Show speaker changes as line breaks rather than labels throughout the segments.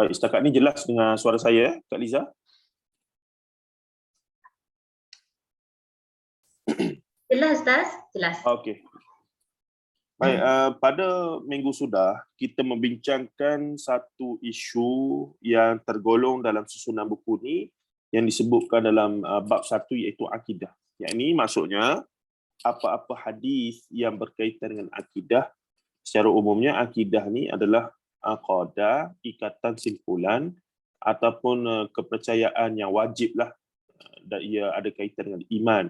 Baik, setakat ni jelas dengan suara saya, Kak Liza?
Jelas, Ustaz? Jelas.
Okey. Baik, pada minggu sudah kita membincangkan satu isu yang tergolong dalam susunan buku ni yang disebutkan dalam bab 1 iaitu akidah. Yang ini maksudnya apa-apa hadis yang berkaitan dengan akidah. Secara umumnya akidah ni adalah qadah, ikatan simpulan ataupun kepercayaan yang wajib lah, dan ia ada kaitan dengan iman,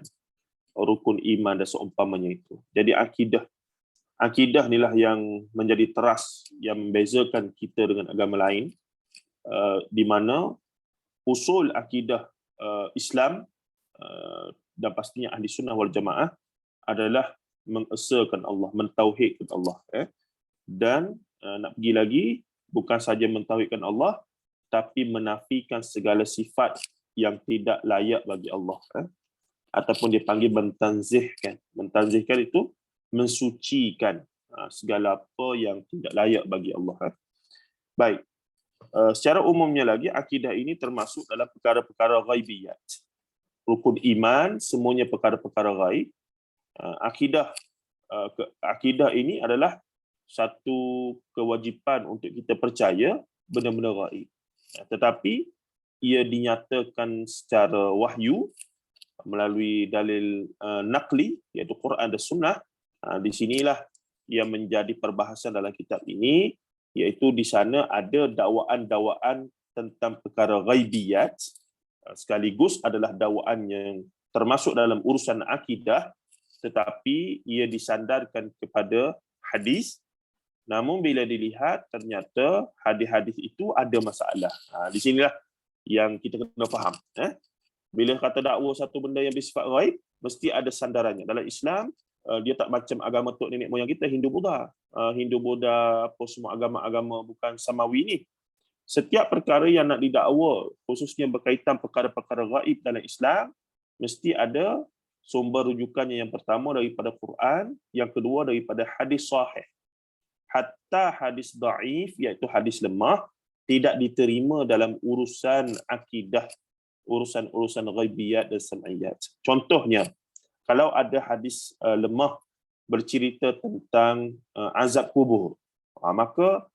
rukun iman dan seumpamanya itu. Jadi akidah inilah yang menjadi teras yang membezakan kita dengan agama lain, di mana usul akidah Islam dan pastinya ahli sunnah wal jamaah adalah mengesahkan Allah, mentauhidkan Allah. Dan nak pergi lagi, bukan saja mentauhidkan Allah, tapi menafikan segala sifat yang tidak layak bagi Allah. Ataupun dipanggil mentanzihkan. Mentanzihkan itu mensucikan segala apa yang tidak layak bagi Allah. Baik. Secara umumnya lagi, akidah ini termasuk dalam perkara-perkara ghaibiyat. Rukun iman, semuanya perkara-perkara ghaib. Akidah ini adalah satu kewajipan untuk kita percaya benda-benda ghaib. Tetapi ia dinyatakan secara wahyu melalui dalil naqli, iaitu Quran dan Sunnah. Di sinilah yang menjadi perbahasan dalam kitab ini, iaitu di sana ada dakwaan-dakwaan tentang perkara ghaibiyat, sekaligus adalah dakwaan yang termasuk dalam urusan akidah, tetapi ia disandarkan kepada hadis. Namun bila dilihat, ternyata hadis-hadis itu ada masalah. Di sinilah yang kita kena faham. Bila kata dakwa satu benda yang bersifat ghaib, mesti ada sandarannya. Dalam Islam, dia tak macam agama tok nenek moyang kita, Hindu-Buddha. Hindu-Buddha, apa semua agama-agama bukan samawi ni. Setiap perkara yang nak didakwa, khususnya berkaitan perkara-perkara ghaib dalam Islam, mesti ada sumber rujukannya. Yang pertama daripada Quran, yang kedua daripada hadis sahih. Hatta hadis dhaif, iaitu hadis lemah, tidak diterima dalam urusan akidah, urusan-urusan ghaibiyat dan sam'iyat. Contohnya, kalau ada hadis lemah bercerita tentang azab kubur, maka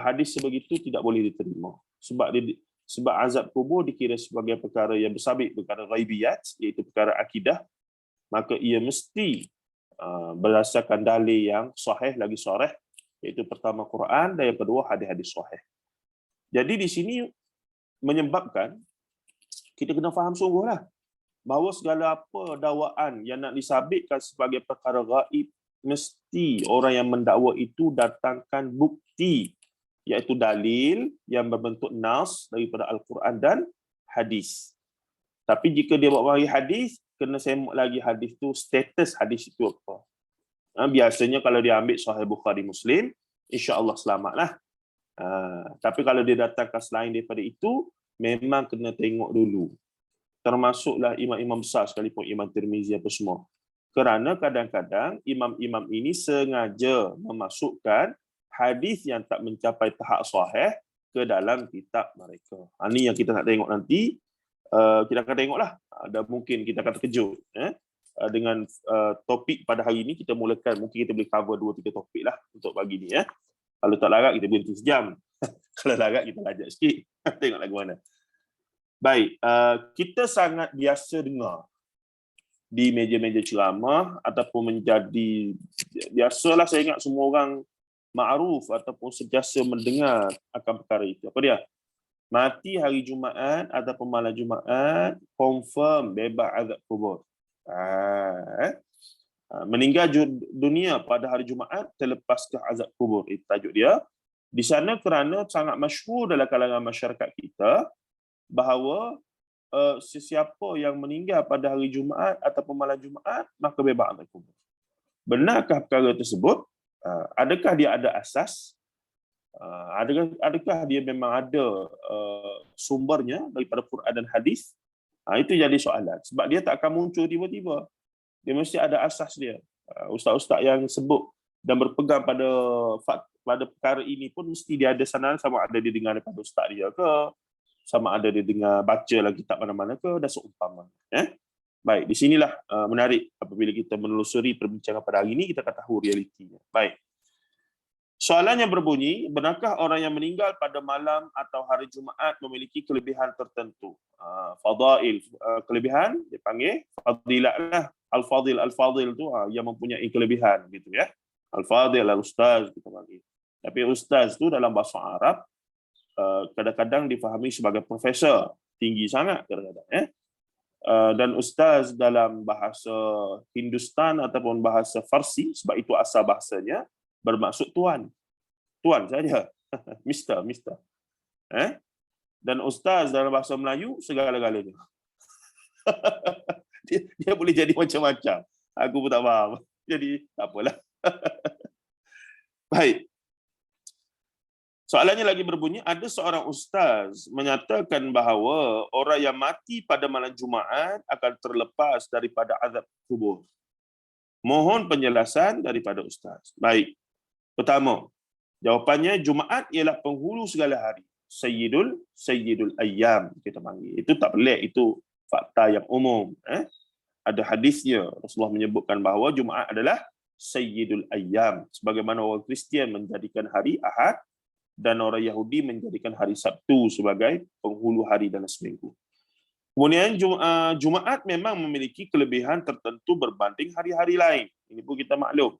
hadis sebegitu tidak boleh diterima. Sebab azab kubur dikira sebagai perkara yang bersabit, perkara ghaibiyat, iaitu perkara akidah, maka ia mesti berdasarkan dalil yang sahih lagi sharih, iaitu pertama Quran dan yang kedua hadis-hadis sahih. Jadi di sini menyebabkan kita kena faham sungguhlah bahawa segala apa dakwaan yang nak disabitkan sebagai perkara gaib, mesti orang yang mendakwa itu datangkan bukti, iaitu dalil yang berbentuk nas daripada Al-Quran dan hadis. Tapi jika dia bawa lagi hadis, kena semak lagi hadis tu, status hadis itu apa. Biasanya kalau dia ambil Sahih Bukhari Muslim, insya-Allah selamatlah. Tapi kalau dia datangkan selain daripada itu, memang kena tengok dulu. Termasuklah imam-imam besar sekalipun, Imam Tirmizi apa semua. Kerana kadang-kadang imam-imam ini sengaja memasukkan hadis yang tak mencapai tahap sahih ke dalam kitab mereka. Ini yang kita nak tengok nanti. Kita akan tengoklah. Dan mungkin kita akan terkejut. Dengan topik pada hari ini, kita mulakan. Mungkin kita boleh cover 2-3 topik lah untuk pagi ni. Kalau tak larat, kita berhenti sejam. Kalau larat, kita lajak sikit. Tengok lagu mana. Baik, kita sangat biasa dengar di meja-meja ceramah ataupun menjadi biasalah, saya ingat semua orang ma'ruf ataupun sentiasa mendengar akan perkara itu. Apa dia? Mati hari Jumaat ataupun malam Jumaat, confirm bebas azab kubur. Meninggal dunia pada hari Jumaat, terlepaskah azab kubur. Itu tajuk dia. Di sana kerana sangat masyhur dalam kalangan masyarakat kita bahawa sesiapa yang meninggal pada hari Jumaat ataupun malam Jumaat, maka bebas azab kubur. Benarkah perkara tersebut? Adakah dia ada asas? Adakah dia memang ada sumbernya daripada Quran dan hadis? Itu jadi soalan. Sebab dia tak akan muncul tiba-tiba. Dia mesti ada asas dia. Ustaz-ustaz yang sebut dan berpegang pada pada perkara ini pun mesti dia ada sanad, sama ada dia dengar daripada ustaz dia ke, sama ada dia dengar baca lagi kitab mana-mana ke, dan seumpama. Baik, di sinilah menarik apabila kita menelusuri perbincangan pada hari ini, kita akan tahu realitinya. Baik. Soalannya berbunyi, benarkah orang yang meninggal pada malam atau hari Jumaat memiliki kelebihan tertentu? Fadail, kelebihan dipanggil fadilat lah. Al-fadil tu yang mempunyai kelebihan gitu ya. Al-fadil, al-ustaz kita panggil. Tapi ustaz tu dalam bahasa Arab kadang-kadang difahami sebagai profesor, tinggi sangat kadang-kadang dan ustaz dalam bahasa Hindustan ataupun bahasa Farsi, sebab itu asal bahasanya, bermaksud tuan. Tuan saja. Mister. Dan ustaz dalam bahasa Melayu segala-galanya. dia boleh jadi macam-macam. Aku pun tak faham. Jadi tak apalah. Baik. Soalannya lagi berbunyi, ada seorang ustaz menyatakan bahawa orang yang mati pada malam Jumaat akan terlepas daripada azab kubur. Mohon penjelasan daripada ustaz. Baik. Pertama, jawapannya Jumaat ialah penghulu segala hari. Sayyidul ayyam kita panggil. Itu tak pelik, itu fakta yang umum. Ada hadisnya, Rasulullah menyebutkan bahawa Jumaat adalah Sayyidul ayyam. Sebagaimana orang Kristian menjadikan hari Ahad dan orang Yahudi menjadikan hari Sabtu sebagai penghulu hari dalam seminggu. Kemudian Jumaat memang memiliki kelebihan tertentu berbanding hari-hari lain. Ini pun kita maklum.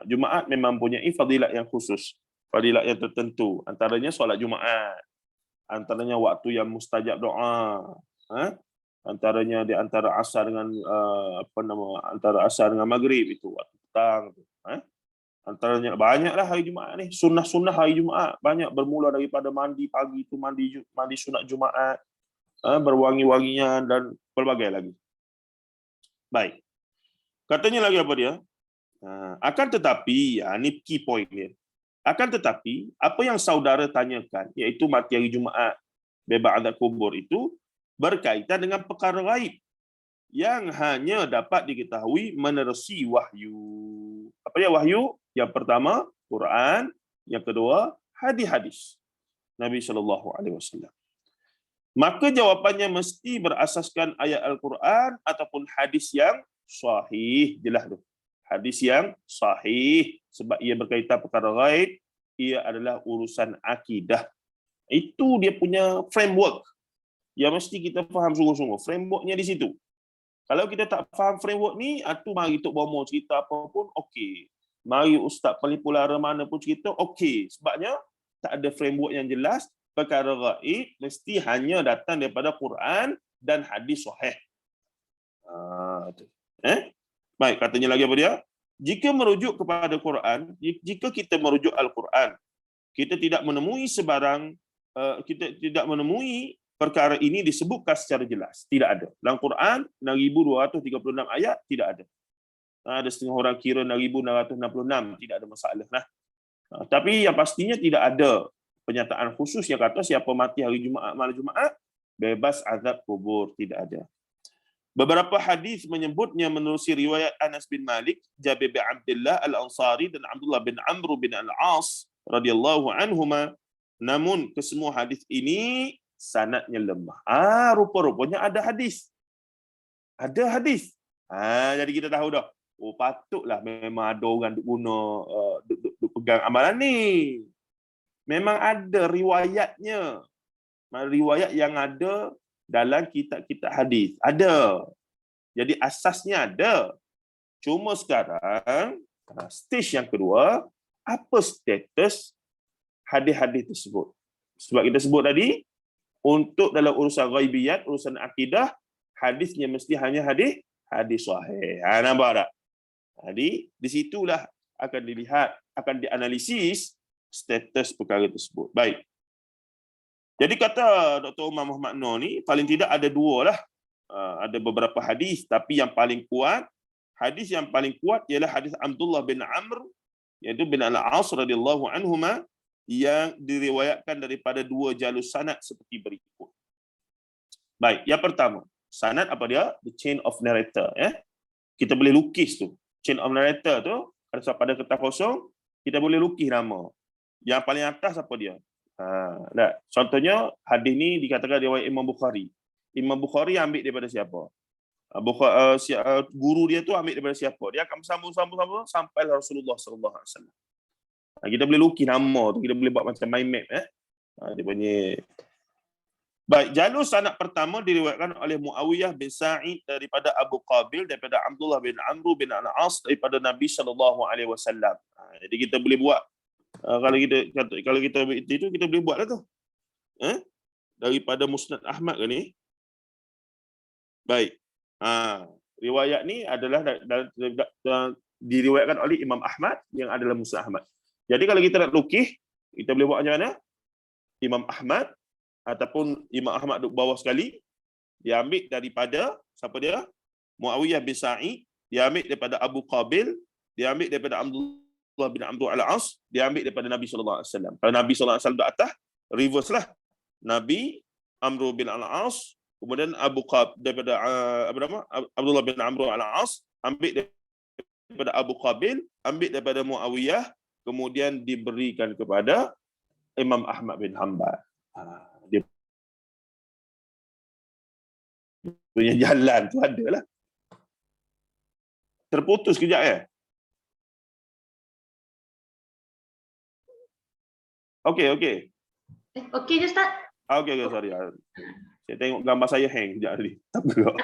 Jumaat memang mempunyai fadilat yang khusus, fadilat yang tertentu. Antaranya solat Jumaat, antaranya waktu yang mustajab doa, antaranya di antara asar dengan antara asar dengan maghrib itu waktu petang. Antaranya banyaklah hari Jumaat ni, sunnah-sunnah hari Jumaat banyak, bermula daripada mandi pagi itu mandi sunat Jumaat, berwangi-wangian dan pelbagai lagi. Baik. Katanya lagi apa dia? Akan tetapi, ini key point dia. Akan tetapi, apa yang saudara tanyakan, iaitu mati hari Jumaat, bebas azab kubur itu, berkaitan dengan perkara gaib yang hanya dapat diketahui menerusi wahyu. Apa dia wahyu? Yang pertama, Quran. Yang kedua, hadis-hadis Nabi SAW. Maka jawapannya mesti berasaskan ayat Al-Quran ataupun hadis yang sahih. Jelas tu. Hadis yang sahih, sebab ia berkaitan perkara gaib, ia adalah urusan akidah. Itu dia punya framework yang mesti kita faham sungguh-sungguh. Frameworknya di situ. Kalau kita tak faham framework ni, mari Tok Bomo cerita apa pun okey. Mari Ustaz Pelipulara mana pun cerita okey. Sebabnya tak ada framework yang jelas. Perkara gaib mesti hanya datang daripada Quran dan hadis sahih. Baik, katanya lagi apa dia? Jika merujuk kepada Quran, jika kita merujuk Al-Quran, kita tidak menemui perkara ini disebutkan secara jelas. Tidak ada. Dalam Quran, 6,236 ayat, tidak ada. Ada setengah orang kira 6,666, tidak ada masalah. Tapi yang pastinya tidak ada pernyataan khusus yang kata siapa mati hari Jumaat, malam Jumaat, bebas azab kubur. Tidak ada. Beberapa hadis menyebutnya menerusi riwayat Anas bin Malik, Jabir bin Abdullah Al-Ansari dan Abdullah bin Amr bin Al-As radhiyallahu anhuma. Namun kesemua hadis ini sanadnya lemah. Rupa-rupanya ada hadis. Ada hadis. Jadi kita tahu dah. Patutlah memang ada orang duk guna duk pegang amalan ni. Memang ada riwayatnya. Riwayat yang ada dalam kitab-kitab hadis. Ada. Jadi asasnya ada. Cuma sekarang, stage yang kedua, apa status hadis-hadis tersebut? Sebab kita sebut tadi, untuk dalam urusan ghaibiyat, urusan akidah, hadisnya mesti hanya hadis sahih. Nampak tak? Jadi, di situlah akan dilihat, akan dianalisis status perkara tersebut. Baik. Jadi kata Dr. Umar Muhammad Noor ni, paling tidak ada dua lah. Ada beberapa hadis, tapi yang paling kuat, hadis yang paling kuat ialah hadis Abdullah bin Amr, iaitu bin Al-As radhiyallahu anhuma, yang diriwayatkan daripada dua jalur sanad seperti berikut. Baik, yang pertama, sanad apa dia? The chain of narrator. Kita boleh lukis tu. Chain of narrator tu, pada kertas kosong, kita boleh lukis nama. Yang paling atas apa dia? Nah, contohnya hadis ni dikatakan riwayat Imam Bukhari. Imam Bukhari ambil daripada siapa? Guru dia tu ambil daripada siapa? Dia akan sambung sampai Rasulullah sallallahu alaihi wasallam. Kita boleh lukis nama tu, kita boleh buat macam mind map dia punya. Baik, jalur sanad pertama diriwayatkan oleh Muawiyah bin Sa'id daripada Abu Qabil, daripada Abdullah bin Amr bin Al-As, daripada Nabi sallallahu alaihi wasallam. Jadi kita boleh buat kalau kita itu kita boleh buatlah tu. Daripada Musnad Ahmad ke ni. Baik. Riwayat ni adalah diriwayatkan oleh Imam Ahmad yang adalah Musnad Ahmad. Jadi kalau kita nak lukis, kita boleh buat macam mana? Imam Ahmad ataupun Imam Ahmad duduk bawah sekali, dia ambil daripada siapa dia? Muawiyah bin Sa'id, dia ambil daripada Abu Qabil, dia ambil daripada Abdullah bin Amr al-As, dia ambil daripada Nabi sallallahu alaihi wasallam. Kalau Nabi sallallahu alaihi wasallam di atas, reverse lah. Nabi, Amr bin al-As, kemudian Abu Qabil daripada Abdullah bin Amr al-As, ambil daripada Abu Qabil, ambil daripada Muawiyah, kemudian diberikan kepada Imam Ahmad bin Hanbal. Dia punya jalan tu ada lah. Terputus kejap ya. Okey.
Okey je Ustaz.
Okey, sorry. Saya tengok gambar saya hang kejap tadi. Tak apa.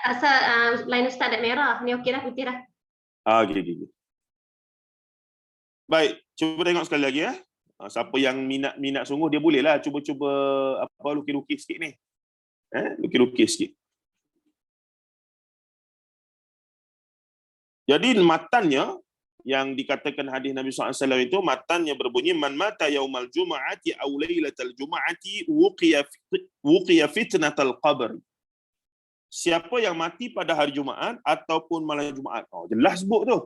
Asal line Ustaz dah merah. Ni okey dah, putih dah.
Okey. Baik, cuba tengok sekali lagi ya. Siapa yang minat sungguh, dia bolehlah cuba lukis-lukis sikit ni. Lukis-lukis sikit. Jadi matannya yang dikatakan hadis Nabi SAW itu, matannya berbunyi, man mata yaumal jum'ati aw lailatal jum'ati wuqiya fitnatal qabr. Siapa yang mati pada hari Jumaat ataupun malam Jumaat. Jelas sebut tu.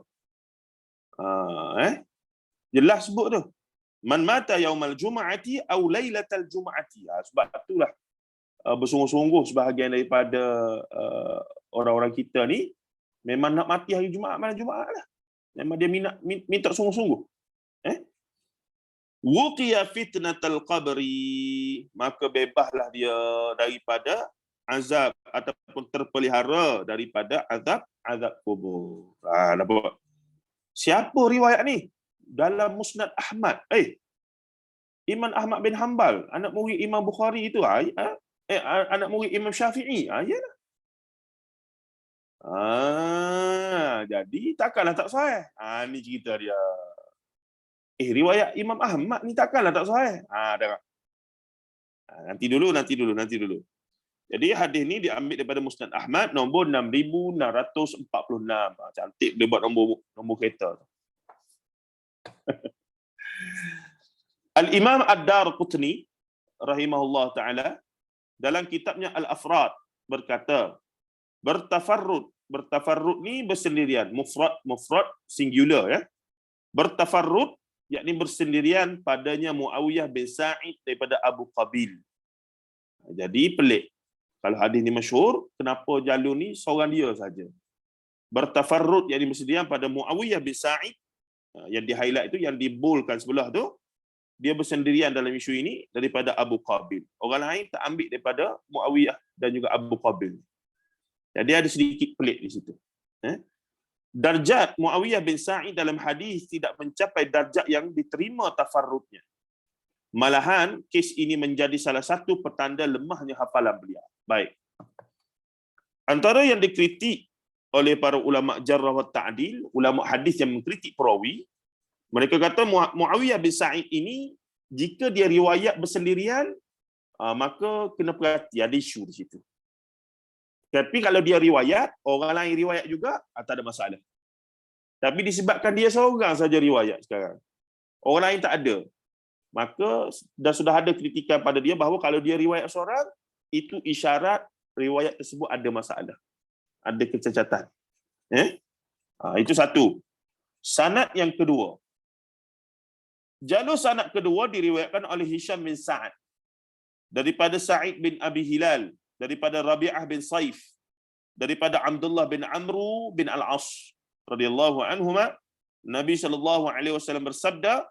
Jelas sebut tu. Man mata yaumal jum'ati aw lailatal jum'ati. Sebab itulah bersungguh-sungguh sebahagian daripada orang-orang kita ni memang nak mati hari Jumaat, malam Jumaat lah. Memang dia minta sungguh-sungguh. Wuqiya fitnatal qabri, maka bebaslah dia daripada azab ataupun terpelihara daripada azab kubur. Nampak? Siapa riwayat ni? Dalam Musnad Ahmad. Imam Ahmad bin Hanbal, anak murid Imam Bukhari itu, anak murid Imam Syafi'i. Yalah. Jadi takkanlah tak sahih. Ni cerita dia. Riwayat Imam Ahmad ni takkanlah tak sahih. Tengok. Nanti dulu. Jadi hadis ni diambil daripada Musnad Ahmad nombor 6646. Cantik boleh buat nombor kereta. Al-Imam Ad-Darqutni rahimahullah taala dalam kitabnya Al-Afrad berkata, bertafarrud ni bersendirian, mufrad singular ya. Bertafarrud yakni bersendirian padanya Muawiyah bin Sa'id daripada Abu Qabil. Jadi pelik. Kalau hadis ni masyhur, kenapa jalur ni seorang dia saja? Bertafarrud yakni bersendirian pada Muawiyah bin Sa'id, yang di highlight itu, yang dibolkan sebelah tu, dia bersendirian dalam isu ini daripada Abu Qabil. Orang lain tak ambil daripada Muawiyah dan juga Abu Qabil. Jadi ada sedikit pelik di situ. Darjat Muawiyah bin Sa'id dalam hadis tidak mencapai darjat yang diterima tafarrudnya. Malahan kes ini menjadi salah satu petanda lemahnya hafalan beliau. Baik. Antara yang dikritik oleh para ulama jarrah wa ta'dil, ulama hadis yang mengkritik perawi, mereka kata Muawiyah bin Sa'id ini jika dia riwayat bersendirian, maka kena perhati, ada isu di situ. Tapi kalau dia riwayat, orang lain riwayat juga, tak ada masalah. Tapi disebabkan dia seorang saja riwayat sekarang, orang lain tak ada, maka sudah ada kritikan pada dia bahawa kalau dia riwayat seorang, itu isyarat riwayat tersebut ada masalah, ada kecacatan. Itu satu. Sanad yang kedua. Jalur sanad kedua diriwayatkan oleh Hisham bin Sa'ad daripada Sa'id bin Abi Hilal, daripada Rabi'ah bin Saif, daripada Abdullah bin Amr bin Al-As radhiyallahu anhuma, Nabi sallallahu alaihi wasallam bersabda,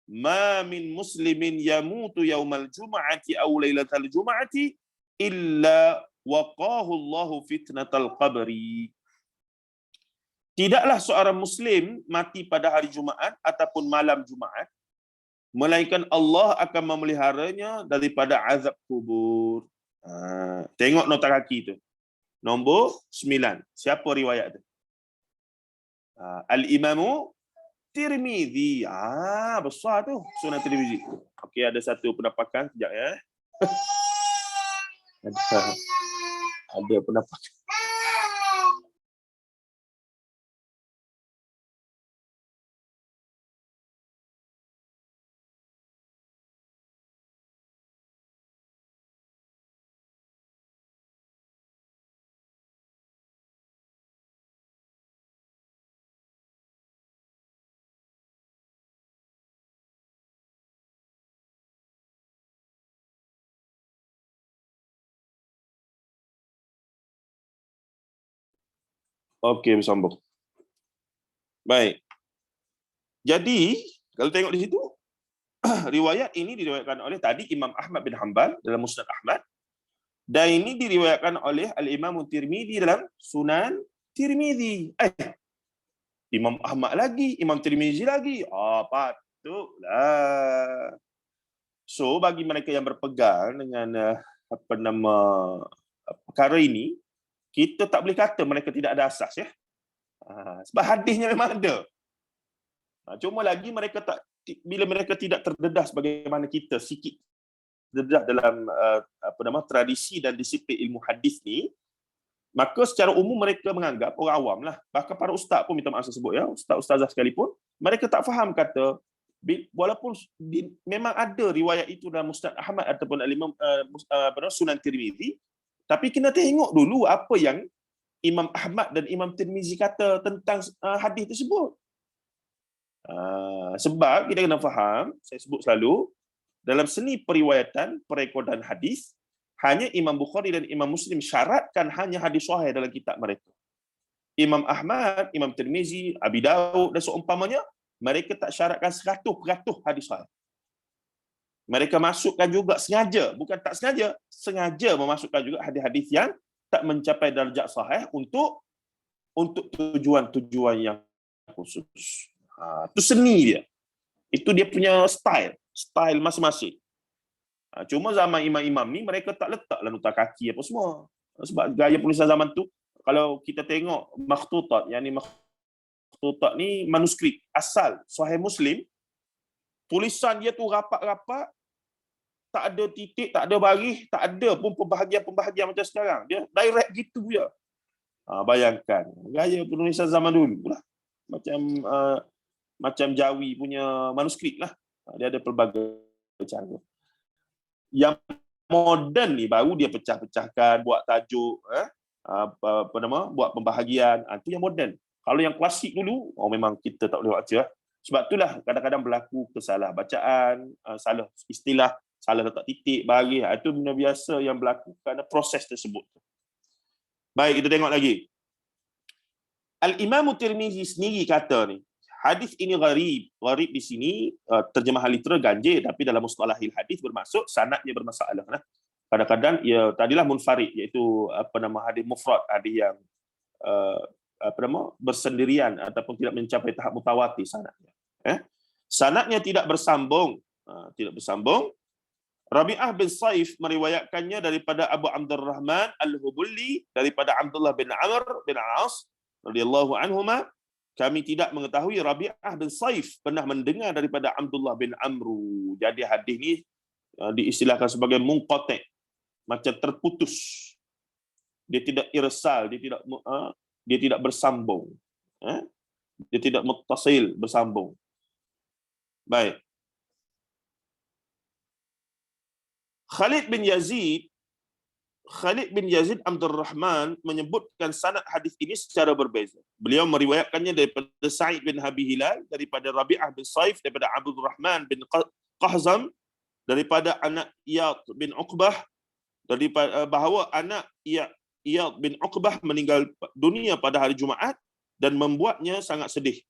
ma min muslimin yamutu yaumal jum'ati aw lailatal jum'ati illa waqahu Allahu fitnatal qabri. Tidaklah seorang muslim mati pada hari Jumaat ataupun malam Jumaat melainkan Allah akan memeliharanya daripada azab kubur. Tengok nota kaki tu. Nombor 9. Siapa riwayat tu? Al-Imamu Tirmizi. Besar tu Sunan Tirmizi. Okey, ada satu penampakan sekejap ya. Ada penampakan. Okey, bersambung. Baik. Jadi, kalau tengok di situ, riwayat ini diriwayatkan oleh tadi Imam Ahmad bin Hanbal dalam Musnad Ahmad, dan ini diriwayatkan oleh Al-Imam Tirmizi dalam Sunan Tirmizi. Imam Ahmad lagi, Imam Tirmizi lagi. Patutlah. So, bagi mereka yang berpegang dengan perkara ini, kita tak boleh kata mereka tidak ada asas ya. Sebab hadisnya memang ada. Cuma lagi mereka tak, bila mereka tidak terdedah sebagaimana kita sikit terdedah dalam tradisi dan disiplin ilmu hadis ni, maka secara umum mereka menganggap orang awam lah, bahkan para ustaz pun, minta maaf saya sebut ya, ustaz-ustazah sekalipun, mereka tak faham kata walaupun memang ada riwayat itu dalam Musnad Ahmad ataupun Al-Imam Sunan Tirmizi, tapi kena tengok dulu apa yang Imam Ahmad dan Imam Tirmizi kata tentang hadis tersebut. Sebab kita kena faham, saya sebut selalu, dalam seni periwayatan, perekodan hadis, hanya Imam Bukhari dan Imam Muslim syaratkan hanya hadis sahih dalam kitab mereka. Imam Ahmad, Imam Tirmizi, Abi Daud dan seumpamanya, mereka tak syaratkan 100% hadis sahih. Mereka masukkan juga sengaja, bukan tak sengaja, sengaja memasukkan juga hadis-hadis yang tak mencapai darjat sahih untuk tujuan-tujuan yang khusus. Itu seni dia. Itu dia punya style masing-masing. Cuma zaman imam-imam ni mereka tak letaklah nota kaki apa semua. Sebab gaya penulisan zaman tu, kalau kita tengok makhtutat, yakni makhtutat ni manuskrip asal Sahih Muslim, tulisan dia tu rapat-rapat, tak ada titik, tak ada baris, tak ada pun pembahagian macam sekarang. Dia direct gitu je. Bayangkan gaya penulisan zaman dulu lah. Macam Jawi punya manuskrip lah. Dia ada pelbagai cara. Yang moden ni baru dia pecah-pecahkan, buat tajuk, buat pembahagian. Itu yang moden. Kalau yang klasik dulu, memang kita tak boleh baca. Sebab itulah kadang-kadang berlaku kesalah bacaan, salah istilah, salah letak titik, baris. Itu benda biasa yang berlaku kerana proses tersebut. Baik, kita tengok lagi. Al-Imam Tirmizi sendiri kata ni, hadis ini gharib. Gharib di sini terjemahan literal ganjil, tapi dalam mustalahil hadis bermaksud sanadnya bermasalah. Kadang-kadang ia tadilah munfarid, iaitu hadis mufrad, hadis yang bersendirian ataupun tidak mencapai tahap mutawatir sanadnya. Sanadnya tidak bersambung. Rabi'ah bin Saif meriwayatkannya daripada Abu Abdurrahman Al-Hubuli daripada Abdullah bin Amr bin As radhiyallahu anhuma. Kami tidak mengetahui Rabi'ah bin Saif pernah mendengar daripada Abdullah bin Amru. Jadi hadis ni diistilahkan sebagai munqati', macam terputus. Dia tidak irsal, dia tidak bersambung. Dia tidak muttasil, bersambung. Baik. Khalid bin Yazid Abdul Rahman menyebutkan sanad hadis ini secara berbeza. Beliau meriwayatkannya daripada Sa'id bin Abi Hilal, daripada Rabi'ah bin Saif, daripada Abdul Rahman bin Qahzam, daripada anak Iyad bin Uqbah, daripada bahawa anak Iyad bin Uqbah meninggal dunia pada hari Jumaat dan membuatnya sangat sedih.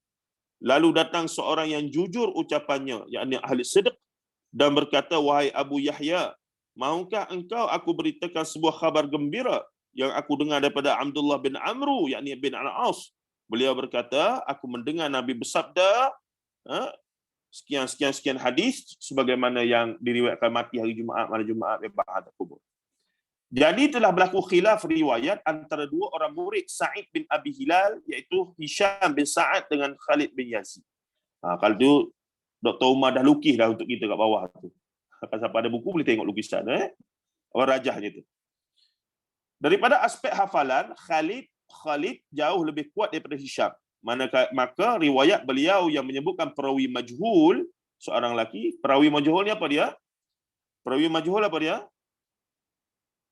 Lalu datang seorang yang jujur ucapannya, yakni ahli sidq, dan berkata, wahai Abu Yahya, maukah engkau aku beritakan sebuah khabar gembira yang aku dengar daripada Abdullah bin Amru, yakni bin Al-As. Beliau berkata, aku mendengar Nabi bersabda, sekian hadis sebagaimana yang diriwayatkan mati hari Jumaat, malam Jumaat ba'da kubur. Jadi telah berlaku khilaf riwayat antara dua orang murid Sa'id bin Abi Hilal, iaitu Hisham bin Sa'ad dengan Khalid bin Yazid. Kalau tu Dr. Umar dah lukis dah untuk kita kat bawah tu. Kalau siapa ada buku boleh tengok lukisan. Orang rajahnya tu. Daripada aspek hafalan, Khalid jauh lebih kuat daripada Hisham. Maka riwayat beliau yang menyebutkan perawi majhul, seorang lelaki, perawi majhul ni apa dia? Perawi majhul apa dia?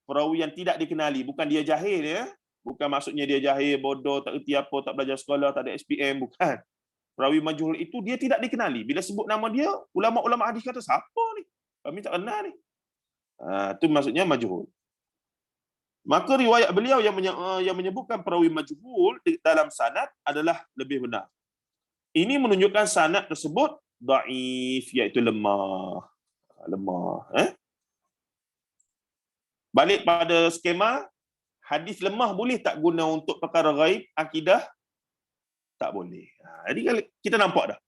Perawi yang tidak dikenali, bukan dia jahil ya. Bukan maksudnya dia jahil, bodoh, tak erti apa, tak belajar sekolah, tak ada SPM, bukan. Perawi majhul itu dia tidak dikenali. Bila sebut nama dia, ulama-ulama hadis kata, siapa ni? Kami tak kenal ni. Itu maksudnya majhul. Maka riwayat beliau yang menyebutkan perawi majhul dalam sanad adalah lebih benar. Ini menunjukkan sanad tersebut dhaif, iaitu lemah. Balik pada skema, hadis lemah boleh tak guna untuk perkara ghaib, akidah? Tak boleh. Jadi kita nampak dah.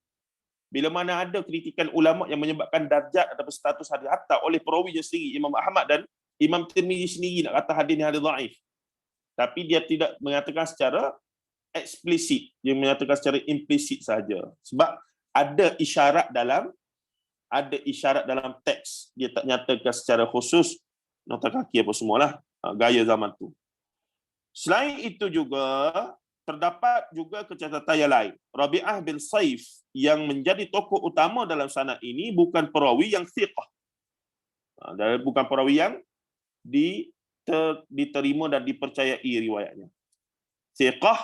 Bila mana ada kritikan ulama yang menyebabkan darjat atau status hadis hatta oleh perawinya sendiri, Imam Ahmad dan Imam Tirmizi sendiri nak kata hadis ni hadis dhaif. Tapi dia tidak mengatakan secara eksplisit, dia mengatakan secara implisit saja. Sebab ada isyarat dalam teks. Dia tak nyatakan secara khusus nota kaki apa semualah, gaya zaman tu. Selain itu juga terdapat juga kecacatan yang lain. Rabi'ah bin Saif yang menjadi tokoh utama dalam sanad ini bukan perawi yang thiqah. Bukan perawi yang diterima dan dipercayai riwayatnya. Thiqah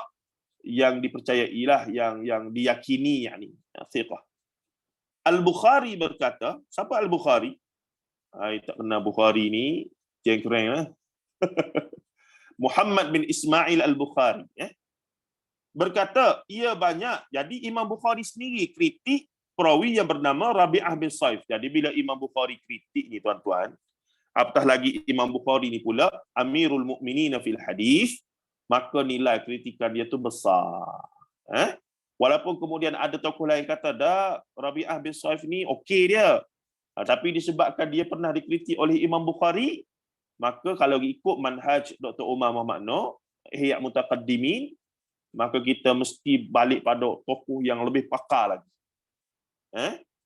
yang dipercayailah, yang diyakini, yakni thiqah. Al-Bukhari berkata, siapa Al-Bukhari? Tak kenal Bukhari ni, jengkreng lah. Muhammad bin Ismail Al-Bukhari. Berkata, ia banyak. Jadi Imam Bukhari sendiri kritik perawi yang bernama Rabi'ah bin Saif. Jadi bila Imam Bukhari kritik ni tuan-tuan, apatah lagi Imam Bukhari ni pula Amirul Mukminin fil hadis, maka nilai kritikan dia tu besar. Walaupun kemudian ada tokoh lain kata, dah Rabi'ah bin Saif ni okey dia. Tapi disebabkan dia pernah dikritik oleh Imam Bukhari, maka kalau ikut manhaj Dr. Umar Muhammad Noor, Ihya Mutaqaddimin, maka kita mesti balik pada tokoh yang lebih pakar lagi.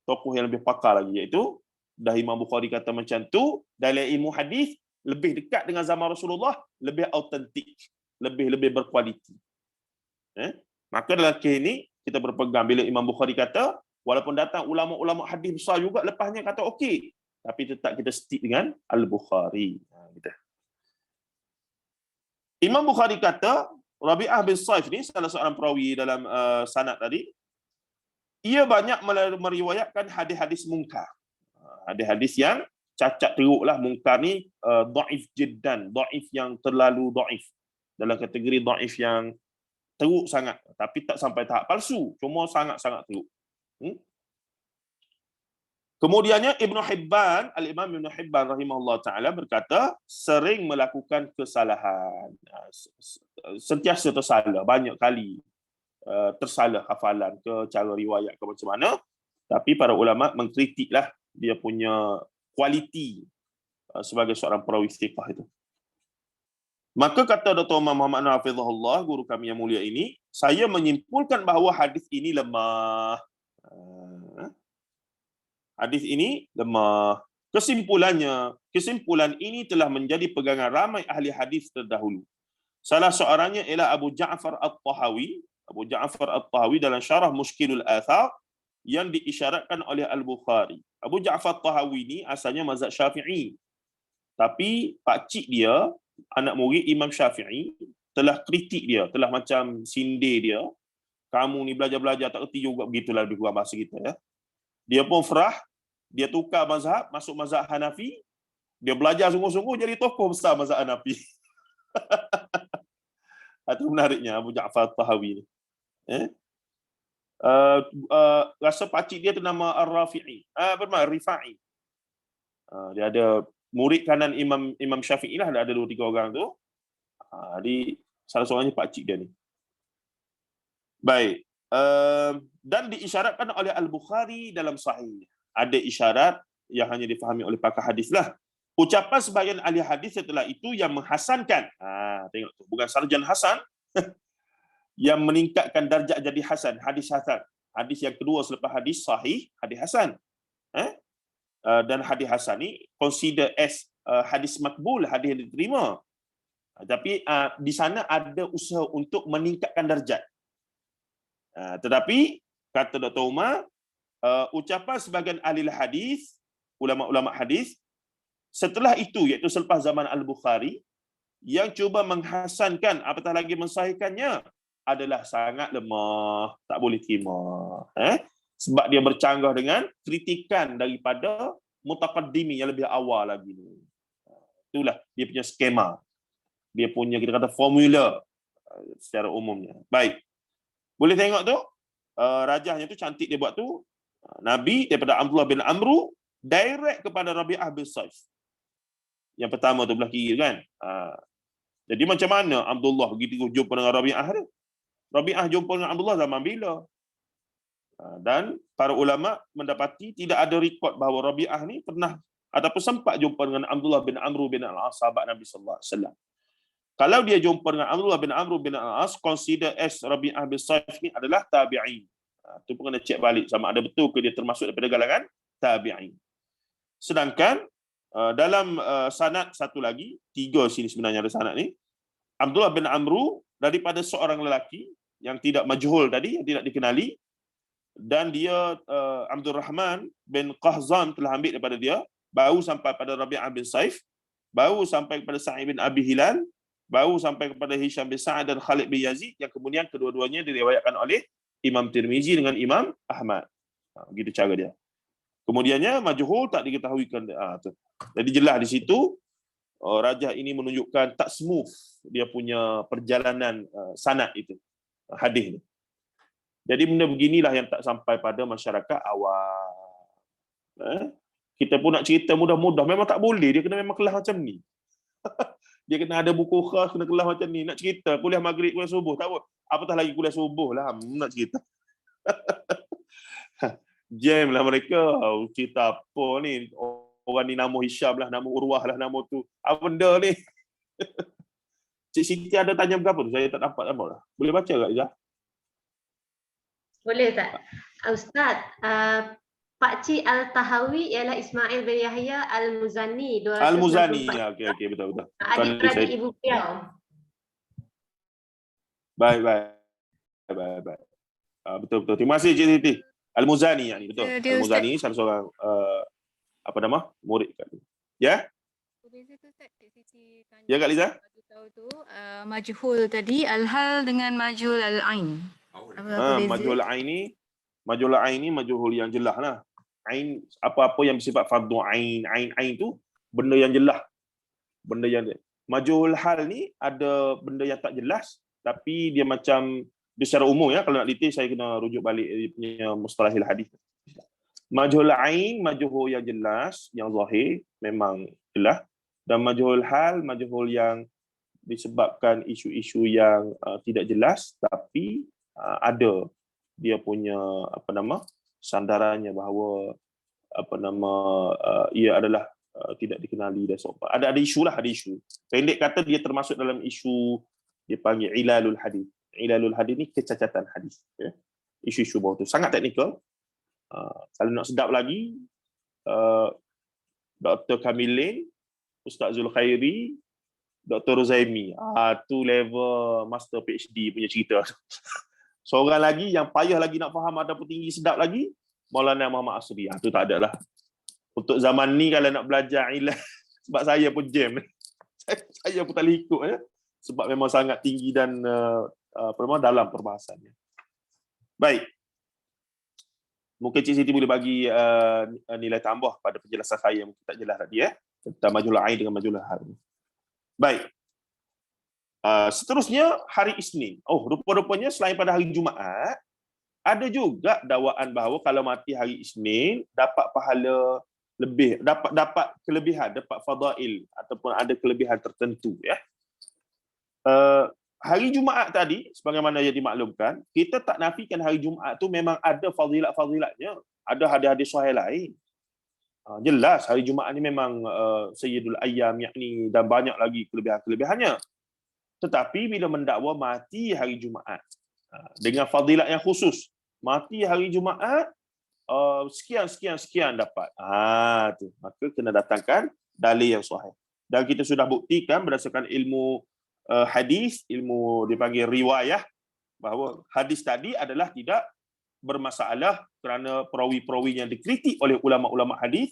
Tokoh yang lebih pakar lagi, iaitu dah Imam Bukhari kata macam tu, dalam ilmu hadis lebih dekat dengan zaman Rasulullah, lebih autentik, lebih berkualiti. Maka dalam kes ini kita berpegang bila Imam Bukhari kata, walaupun datang ulama-ulama hadis besar juga lepasnya kata okey, tapi tetap kita stick dengan Al-Bukhari. Imam Bukhari kata, Rabi'ah bin Saif ni salah seorang perawi dalam sanad tadi, ia banyak meriwayatkan hadis-hadis mungkar. Hadis-hadis yang cacat teruk lah. Mungkar ni dhaif jiddan, dhaif yang terlalu dhaif. Dalam kategori dhaif yang teruk sangat, tapi tak sampai tahap palsu, cuma sangat-sangat teruk. Kemudiannya Ibn Hibban, Al-Imam Ibn Hibban rahimahullah ta'ala berkata, sering melakukan kesalahan. Sentiasa tersalah, banyak kali tersalah hafalan ke, cara riwayat ke macam mana. Tapi para ulama mengkritiklah dia punya kualiti sebagai seorang perawi thiqah itu. Maka kata Dr. Umar Muhammad Noor hafizahullah, guru kami yang mulia ini, saya menyimpulkan bahawa hadis ini lemah. Hadis ini lemah. Kesimpulan ini telah menjadi pegangan ramai ahli hadis terdahulu. Salah seorangnya ialah Abu Ja'far At-Tahawi. Abu Ja'far At-Tahawi dalam syarah Mushkilul Athar yang diisyaratkan oleh Al-Bukhari. Abu Ja'far At-Tahawi ni asalnya mazhab Syafi'i. Tapi pakcik dia, anak murid Imam Syafi'i, telah kritik dia, telah macam sindir dia. Kamu ni belajar-belajar tak erti juga, begitulah lebih kurang bahasa kita ya. Dia pun frah, dia tukar mazhab, masuk mazhab Hanafi. Dia belajar sungguh-sungguh jadi tokoh besar mazhab Hanafi. Itu menariknya Abu Ja'far At-Tahawi ni. Rasa pakcik dia tu nama Ar-Rafi'i. Rifa'i. Dia ada murid kanan Imam Syafi'i lah, ada 2-3 orang tu. Jadi salah seorangnya pakcik dia ni. Baik. Dan diisyaratkan oleh Al-Bukhari dalam sahih. Ada isyarat yang hanya difahami oleh pakar hadis lah. Ucapan sebahagian ahli hadis setelah itu yang menghasankan. Tengok tu, bukan sarjan hasan. Yang meningkatkan darjat jadi hasan, hadis hasan. Hadis yang kedua selepas hadis sahih, hadis hasan. Dan hadis hasan ni consider as hadis makbul, hadis yang diterima. Tapi di sana ada usaha untuk meningkatkan darjat. Tetapi kata Dr. Umar, ucapan sebahagian ahli hadis, ulama-ulama hadis, setelah itu iaitu selepas zaman Al-Bukhari, yang cuba menghasankan apatah lagi mensahihkannya adalah sangat lemah, tak boleh terima. Sebab dia bercanggah dengan kritikan daripada mutaqaddimi yang lebih awal lagi ni. Itulah dia punya skema. Dia punya, kita kata, formula secara umumnya. Baik. Boleh tengok tu, rajahnya tu cantik dia buat tu. Nabi daripada Abdullah bin Amru direct kepada Rabi'ah bin Saif. Yang pertama tu belah kiri kan. Jadi macam mana Abdullah begitu jumpa dengan Rabi'ah dia? Rabi'ah jumpa dengan Abdullah zaman bila? Dan para ulama mendapati tidak ada rekod bahawa Rabi'ah ni pernah ataupun sempat jumpa dengan Abdullah bin Amru bin Al-As, sahabat Nabi sallallahu alaihi wasallam. Kalau dia jumpa dengan Abdullah bin Amru bin Al-As, consider as Rabi'ah bin Saif ni adalah tabi'in. Itu pun kena cek balik sama ada betul ke dia termasuk daripada galangan tabi'in. Sedangkan dalam sanad satu lagi, 3 sini sebenarnya ada sanad ni. Abdullah bin Amru daripada seorang lelaki yang tidak majhul tadi, yang tidak dikenali, dan dia Abdul Rahman bin Qahzan telah ambil daripada dia, baru sampai pada Rabi'ah bin Saif, baru sampai kepada Sa'id bin Abi Hilal, baru sampai kepada Hisham bin Sa'ad dan Khalid bin Yazid, yang kemudian kedua-duanya diriwayatkan oleh Imam Tirmizi dengan Imam Ahmad. Begitu cara dia. Kemudiannya majhul, tak diketahuikan. Jadi jelas di situ rajah ini menunjukkan tak smooth dia punya perjalanan sanad itu, hadis ni. Jadi benda beginilah yang tak sampai pada masyarakat awam. Kita pun nak cerita mudah-mudah, memang tak boleh. Dia kena memang kelas macam ni. Dia kena ada buku khas, kena kelas macam ni. Nak cerita kuliah maghrib, kuliah subuh, tak apa. Apatah lagi kuliah subuh lah, nak cerita. Jam lah mereka, cerita apa ni, orang ni nama Hisham lah, nama Urwah lah, nama tu, apa benda ni. Cik Siti ada tanya berapa tu, saya tak dapat apa lah. Boleh baca tak Izzah?
Boleh tak? Ustaz, Pakcik Al-Tahawi ialah Ismail bin Yahya Al-Muzani.
Al-Muzani, ya, okey, betul.
Adik-beradik ibu beliau.
Baik. Betul. Terima kasih Cik Siti. Al-Muzani yang ni, betul. Al-Muzani salah seorang apa nama? Murid kat ni. Ya? Ya Kak Liza?
Tahu tu majhul tadi al-hal dengan majhul al-ain.
Majhul ain ni majhul yang jelas lah. Ain, apa-apa yang bersifat fardhu ain tu benda yang jelas. Benda yang majhul hal ni ada benda yang tak jelas tapi dia macam dia secara umum ya, kalau nak detail saya kena rujuk balik dia punya mustalahil hadis. Majhul ain, majhul yang jelas, yang zahir memang jelas, dan majhul hal, majhul yang disebabkan isu-isu yang tidak jelas tapi ada dia punya sandarannya bahawa ia adalah tidak dikenali dan sebagainya. Ada isu lah, ada isu. Pendek kata dia termasuk dalam isu dia panggil ilalul hadis. Ilalul hadis ni kecacatan hadis. Ya. Isu-isu bawah tu sangat teknikal. Kalau nak sedap lagi, Dr. Kamilin, Ustaz Zulkhairi, Dr. Ruzaimi. Tu level master PhD punya cerita. Seorang lagi yang payah lagi nak faham ataupun tinggi sedap lagi, Maulana Muhammad Asri. Tu tak ada lah. Untuk zaman ni kalau nak belajar ilmu, sebab saya pun jam. Saya pun tak boleh ikut. Ya. Sebab memang sangat tinggi dan dalam perbahasannya. Baik. Mungkin Cik Siti boleh bagi nilai tambah pada penjelasan saya yang tak jelas tadi tentang majhul ain dengan majhul hal. Baik. Seterusnya hari Isnin. Rupa-rupanya selain pada hari Jumaat, Ada juga dakwaan bahawa kalau mati hari Isnin dapat pahala lebih, dapat kelebihan, dapat fadail ataupun ada kelebihan tertentu ya. Hari Jumaat tadi sebagaimana yang dimaklumkan, kita tak nafikan hari Jumaat tu memang ada fadilat-fadilatnya, ada hadis-hadis sahih lain. Jelas hari Jumaat ni memang sayyidul ayyam, yakni, dan banyak lagi kelebihan-kelebihannya. Tetapi bila mendakwa mati hari Jumaat dengan fadilat yang khusus, mati hari Jumaat sekian dapat. Tu. Maka kena datangkan dalil yang sahih. Dan kita sudah buktikan berdasarkan ilmu hadis, ilmu dipanggil riwayah, bahawa hadis tadi adalah tidak bermasalah kerana perawi-perawi yang dikritik oleh ulama-ulama hadis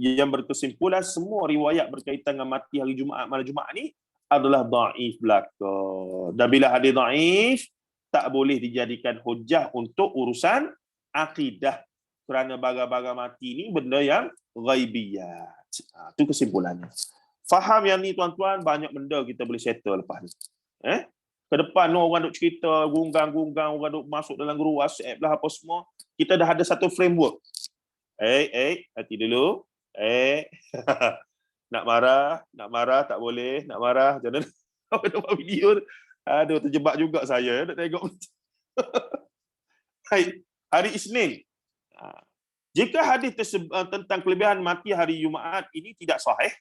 yang berkesimpulan semua riwayat berkaitan dengan mati hari Jumaat, malam Jumaat ni adalah dhaif belaka. Dan bila hadis dhaif, tak boleh dijadikan hujah untuk urusan akidah. Kerana barang-barang mati ni benda yang ghaibiyat. Itu kesimpulannya. Faham yang ni tuan-tuan, banyak benda kita boleh settle lepas ni. Ke depan orang duk cerita, gunggang-gunggang, orang duk masuk dalam guru WhatsApp lah apa semua. Kita dah ada satu framework. Hati dulu. Nak marah tak boleh, nak marah jangan. Buat video aduh terjebak juga saya nak tengok. Hari Isnin. Jika hadis tentang kelebihan mati hari Jumaat ini tidak sahih,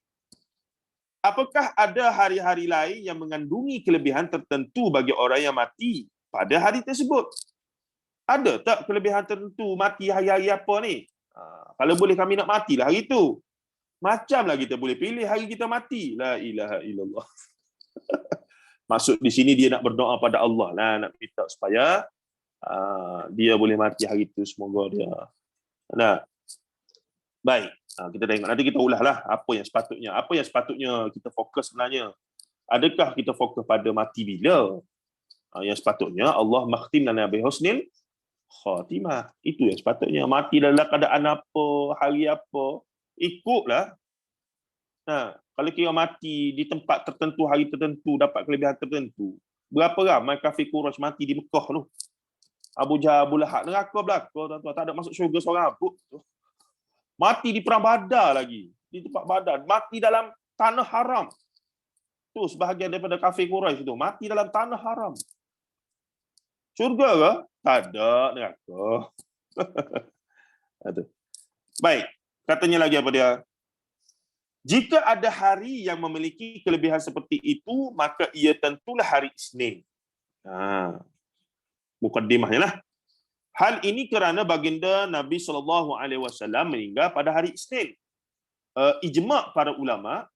apakah ada hari-hari lain yang mengandungi kelebihan tertentu bagi orang yang mati pada hari tersebut? Ada tak kelebihan tertentu mati hari-hari apa ni? Kalau boleh kami nak matilah hari itu. Macamlah kita boleh pilih hari kita mati. La ilaha illallah. Maksud di sini dia nak berdoa pada Allah lah, nak minta supaya dia boleh mati hari itu, semoga dia. Nah, baik. Kita tengok nanti, kita ulahlah apa yang sepatutnya kita fokus sebenarnya. Adakah kita fokus pada mati bila? Yang sepatutnya Allah makhtim lana bi husnil khatimah. Itu yang sepatutnya. Mati dalam keadaan apa, hari apa, ikutlah. Kalau kira mati di tempat tertentu, hari tertentu, dapat kelebihan tertentu. Berapa ramai kafir Quraisy mati di Mekah tu? Abu Jahal, Abu Lahab, neraka belaka, tuan-tuan. Tak ada masuk syurga seorang pun. Mati di perang Badar lagi. Di tempat Badar. Mati dalam tanah haram. Tu sebahagian daripada kafir Quraisy itu. Mati dalam tanah haram. Syurga ke? Tak ada, neraka. Baik. Katanya lagi apa dia? Jika ada hari yang memiliki kelebihan seperti itu, maka ia tentulah hari Isnin. Mukaddimahnya lah. Hal ini kerana baginda Nabi SAW meninggal pada hari Isnin. Ijma' para ulama,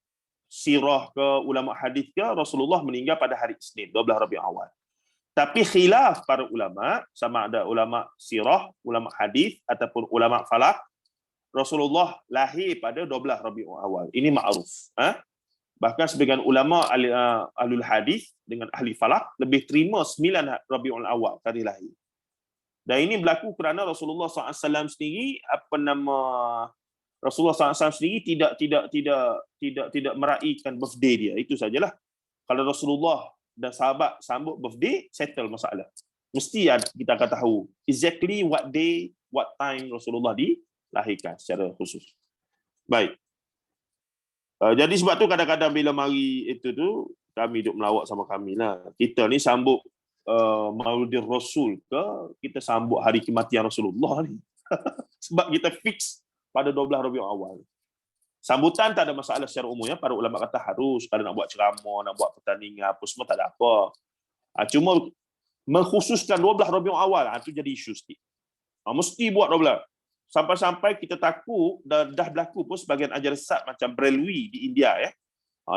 sirah ke, ulama hadis ke, Rasulullah meninggal pada hari Isnin, 12 Rabiul Awal. Tapi khilaf para ulama, sama ada ulama sirah, ulama hadis ataupun ulama falak, Rasulullah lahir pada 12 Rabiul Awal. Ini ma'ruf. Bahkan sebagian ulama ahlul hadis dengan ahli falak lebih terima 9 Rabiul Awal tarikh lahir. Dan ini berlaku kerana Rasulullah SAW sendiri Rasulullah SAW sendiri tidak meraihkan birthday dia. Itu sajalah. Kalau Rasulullah dan sahabat sambut birthday, settle masalah. Mesti kita akan tahu exactly what day, what time Rasulullah dilahirkan secara khusus. Baik. Jadi sebab tu kadang-kadang bila mari itu tu, kami duk melawak sama kami lah. Kita ni sambut Mauludir Rasul ke, kita sambut hari kematian Rasulullah ni. Sebab kita fix pada 12 Rabiul Awal. Sambutan tak ada masalah secara umum ya. Para ulama kata harus, kalau nak buat ceramah, nak buat pertandingan apa semua tak ada apa. Cuma mengkhususkan 12 Rabiul Awal itu jadi isu sikit. Mesti buat 12. Sampai-sampai kita takut dah berlaku pun sebagian ajar sesat macam Brelwi di India ya.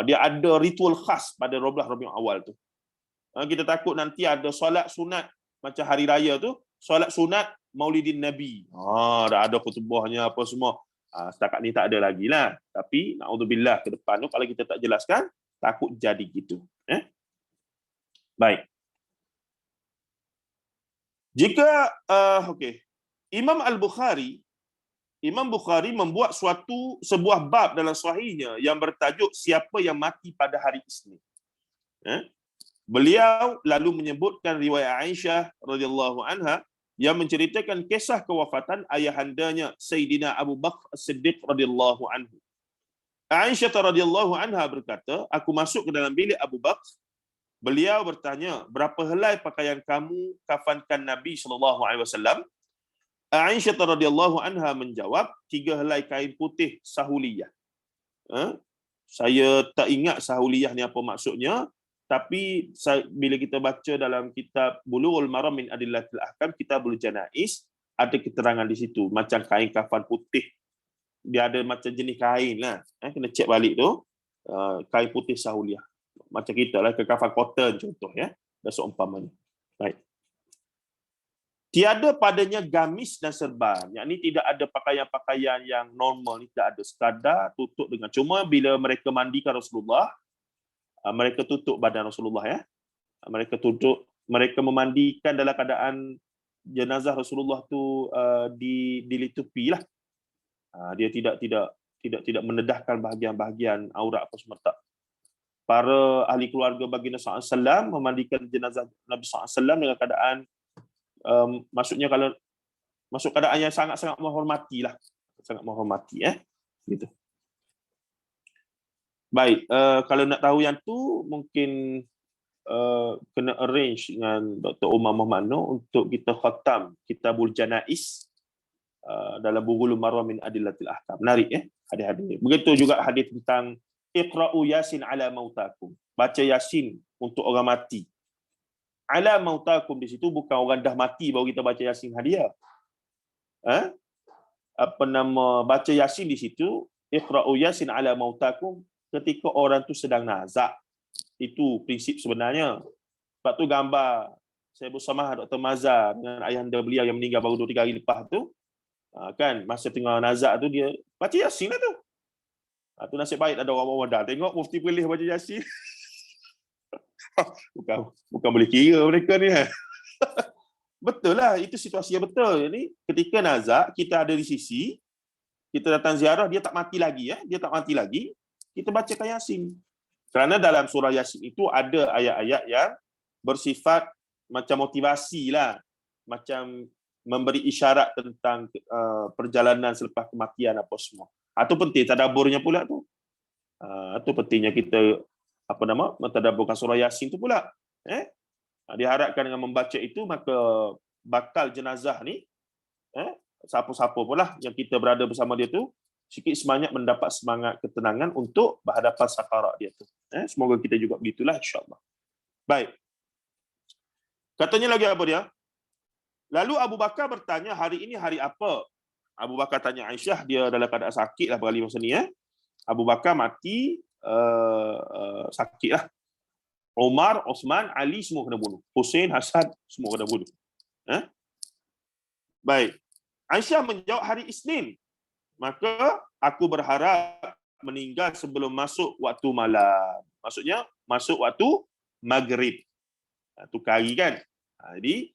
Dia ada ritual khas pada 12 Rabiul Awal tu. Kita takut nanti ada solat sunat macam hari raya tu, solat sunat Maulidin Nabi. Dah ada khutbahnya apa semua. Setakat ni tak ada lagi lah. Tapi naudzubillah ke depan tu kalau kita tak jelaskan, takut jadi gitu. Baik. Jika Imam Al-Bukhari membuat sebuah bab dalam sahihnya yang bertajuk siapa yang mati pada hari Isnin. Beliau lalu menyebutkan riwayat Aisyah radhiyallahu anha yang menceritakan kisah kewafatan ayahandanya Sayyidina Abu Bakar As-Siddiq radhiyallahu anhu. Aisyah radhiyallahu anha berkata, aku masuk ke dalam bilik Abu Bakar. Beliau bertanya, berapa helai pakaian kamu kafankan Nabi SAW? Aisyah radhiyallahu anha menjawab, 3 helai kain putih sahuliyah. Saya tak ingat sahuliyah ni apa maksudnya, tapi bila kita baca dalam kitab Bulughul Maram min Adillatil Ahkam, Kitabul Janaiz, ada keterangan di situ macam kain kafan putih. Dia ada macam jenis kain lah. Kena cek balik tu. Kain putih sahuliyah. Macam kita lah, ke kafan cotton contoh ya. Dan seumpamanya. Baik. Tiada padanya gamis dan serban. Yang ni tidak ada pakaian-pakaian yang normal ni, tidak ada. Sekadar tutup dengan. Cuma bila mereka mandikan Rasulullah, mereka tutup badan Rasulullah ya. Mereka memandikan dalam keadaan jenazah Rasulullah tu dilitupi lah. Dia tidak mendedahkan bahagian-bahagian aurat apa semua tak. Para ahli keluarga baginda SAW memandikan jenazah Nabi SAW dengan keadaan maksudnya kalau masuk keadaan yang sangat-sangat menghormati lah. Sangat menghormati gitu. Baik, kalau nak tahu yang tu mungkin kena arrange dengan Dr. Umar Muhammad Noor untuk kita khatam Kitabul Janaiz dalam Bulughul Maram min Adillatil Ahkam. Menarik hadis-hadis. Begitu juga hadis tentang Iqra'u Yasin ala mautakum. Baca Yasin untuk orang mati. Ala mautakum di situ bukan orang dah mati baru kita baca Yasin hadiah. Baca Yasin di situ, Iqra'u Yasin ala mautakum, ketika orang tu sedang nazak. Itu prinsip sebenarnya. Sebab tu gambar saya bersama Dr. Mazhar dengan ayahanda beliau yang meninggal baru 2-3 hari lepas tu, kan masa tengah nazak tu dia baca Yasin lah tu. Tu nasib baik ada orang modal. Tengok mufti Perlis baca Yasin. bukan boleh kira mereka ni. Betul lah, itu situasi yang betul. Ini ketika nazak kita ada di sisi, kita datang ziarah, dia tak mati lagi dia tak mati lagi. Kita bacakan Yasin. Kerana dalam surah Yasin itu ada ayat-ayat yang bersifat macam motivasi lah. Macam memberi isyarat tentang perjalanan selepas kematian apa semua. Itu penting tadaburnya pula tu. Itu pentingnya kita mentadaburkan surah Yasin tu pula. Diharapkan dengan membaca itu maka bakal jenazah ni siapa-siapa pula yang kita berada bersama dia tu sikit sebanyak mendapat semangat ketenangan untuk berhadapan sakarat dia tu. Semoga kita juga begitulah insya-Allah. Baik. Katanya lagi apa dia? Lalu Abu Bakar bertanya, hari ini hari apa? Abu Bakar tanya Aisyah, dia dalam keadaan sakit lah berkali masa ni. Abu Bakar mati sakit lah. Umar, Osman, Ali semua kena bunuh. Hussein, Hasan semua kena bunuh. Baik. Aisyah menjawab hari Isnin. Maka aku berharap meninggal sebelum masuk waktu malam. Maksudnya masuk waktu maghrib. Itu kari kan. Jadi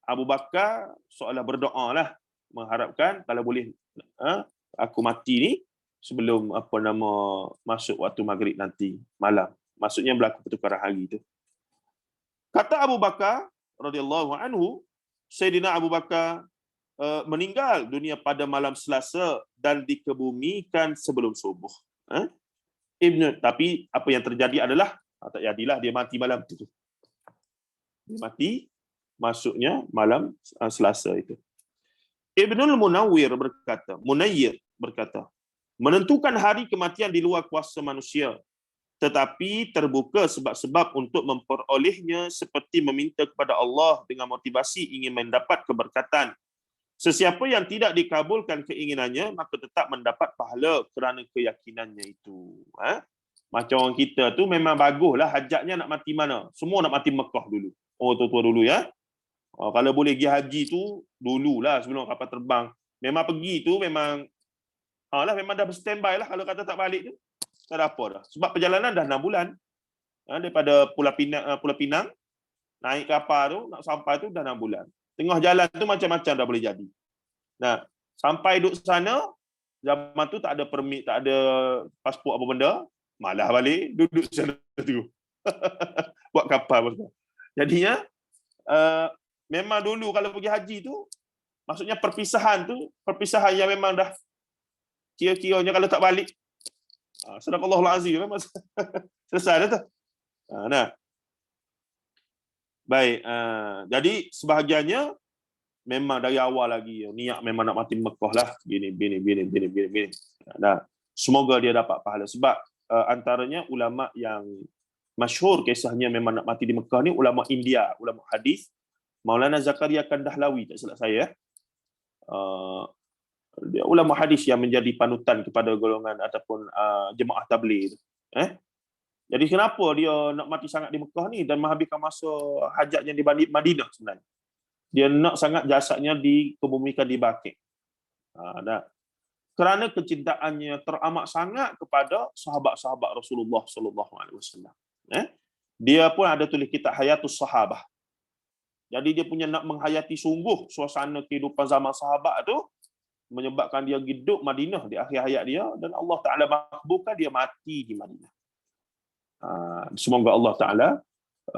Abu Bakar seolah berdoa lah. Mengharapkan kalau boleh aku mati ni sebelum masuk waktu maghrib nanti malam. Maksudnya berlaku pertukaran hari itu. Kata Abu Bakar radhiyallahu anhu, Sayyidina Abu Bakar meninggal dunia pada malam Selasa dan dikebumikan sebelum subuh. Tapi apa yang terjadi adalah tak jadilah dia mati malam itu. Dia mati masuknya malam Selasa itu. Ibnul Munayyir berkata, menentukan hari kematian di luar kuasa manusia, tetapi terbuka sebab-sebab untuk memperolehnya seperti meminta kepada Allah dengan motivasi ingin mendapat keberkatan. Sesiapa yang tidak dikabulkan keinginannya, maka tetap mendapat pahala kerana keyakinannya itu. Macam orang kita tu memang baguslah hajatnya nak mati mana. Semua nak mati Mekah dulu. Oh, tua-tua dulu ya. Kalau boleh pergi haji tu, dululah sebelum kapal terbang. Memang pergi tu memang memang dah standby lah. Kalau kata tak balik tu, tak ada apa dah. Sebab perjalanan dah 6 bulan. Daripada Pulau Pinang, naik kapal tu, nak sampai tu dah 6 bulan. Tengah jalan tu macam-macam dah boleh jadi. Nah, sampai duduk sana, zaman tu tak ada permit, tak ada pasport apa benda, malah balik, duduk sana tu. Buat kapal. Jadinya, Memang dulu kalau pergi haji tu, maksudnya perpisahan yang memang dah kira-kiranya kalau tak balik, sadaqallahul azim, memang selesai dah tu. Nah. Baik, jadi sebahagiannya memang dari awal lagi niat memang nak mati Mekah lah, gini. Nah, semoga dia dapat pahala sebab antaranya ulama yang masyhur kisahnya memang nak mati di Mekah ni ulama India, ulama hadis, Maulana Zakaria Kandahlawi, tak silap saya. Dia ulama hadis yang menjadi panutan kepada golongan ataupun jemaah tabligh. Jadi kenapa dia nak mati sangat di Mekah ni dan menghabiskan masa hajatnya di Madinah sebenarnya? Dia nak sangat jasadnya dikebumikan di Baqi'. Kerana kecintaannya teramat sangat kepada sahabat-sahabat Rasulullah sallallahu alaihi wasallam. Dia pun ada tulis kitab Hayatus Sahabah. Jadi dia punya nak menghayati sungguh suasana kehidupan zaman sahabat tu, menyebabkan dia hidup Madinah di akhir hayat dia, dan Allah Ta'ala makbulkan dia mati di Madinah. Semoga Allah Ta'ala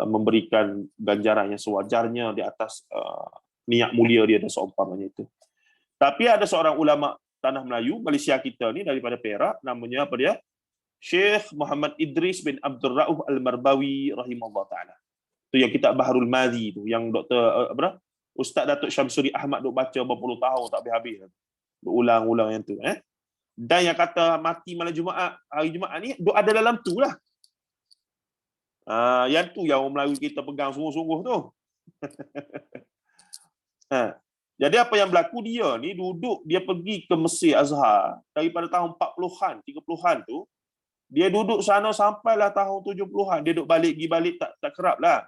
memberikan ganjaran yang sewajarnya di atas niat mulia dia dan seumpamanya itu. Tapi ada seorang ulama tanah Melayu, Malaysia kita ni, daripada Perak, namanya apa dia? Syekh Muhammad Idris bin Abdul Rauf Al-Marbawi rahimahullah ta'ala. Tu yang kitab Baharul Madhi tu, yang Dr. Ustaz Datuk Syamsuri Ahmad duk baca berpuluh tahun tak habis-habis. Duk ulang-ulang yang tu. Dan yang kata mati malam Jumaat, hari Jumaat ni, duk ada dalam tu lah. Yang tu yang orang Melayu kita pegang sungguh-sungguh tu. Jadi apa yang berlaku, dia ni duduk, dia pergi ke Mesir Azhar daripada tahun 40-an, 30-an tu, dia duduk sana sampailah tahun 70-an, dia duduk balik pergi balik tak kerap lah.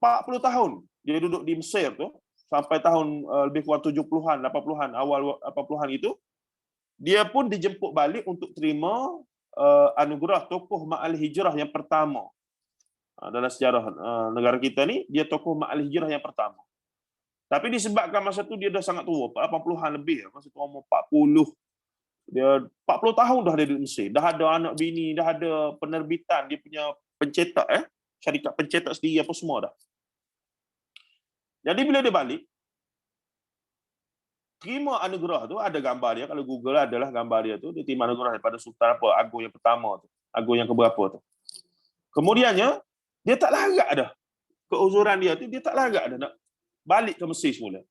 40 tahun dia duduk di Mesir tu sampai tahun lebih kurang 70-an, 80-an, awal 80-an itu, dia pun dijemput balik untuk terima anugerah tokoh Ma'al Hijrah yang pertama. Dalam sejarah negara kita ni, dia tokoh Ma'al Hijrah yang pertama. Tapi disebabkan masa tu dia dah sangat tua, 80-an lebih, masa tu umur 40. Dia 40 tahun dah dia di Mesir. Dah ada anak bini, dah ada penerbitan, dia punya pencetak, syarikat pencetak sendiri apa semua dah. Jadi bila dia balik, terima anugerah tu, ada gambar dia, kalau Google adalah gambar dia tu, dia terima anugerah daripada Sultan apa, Agung yang pertama tu, Agung yang keberapa tu. Kemudiannya, dia tak larat dah. Keuzuran dia tu, dia tak larat dah nak balik ke Mesir semula.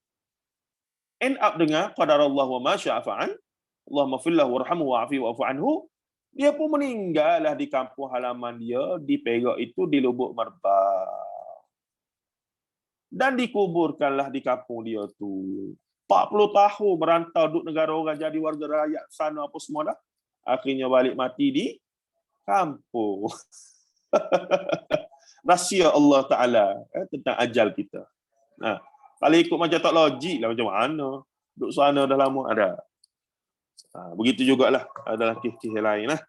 End up dengan qadarallah wa ma syaa fa'al, Allahumma fillahu warhamhu wa'afihi wa'fu anhu. Dia pun meninggal lah di kampung halaman dia di Perak itu, di Lubuk Merbah. Dan dikuburkanlah di kampung dia tu. 40 tahun merantau duduk negara orang, jadi warga rakyat sana apa semua dah. Akhirnya balik mati di kampung. Rahsia Allah Ta'ala tentang ajal kita. Kalau ikut macam tak logik lah, macam mana? Duduk sana dah lama ada. Begitu jugalah adalah kisah lain lah.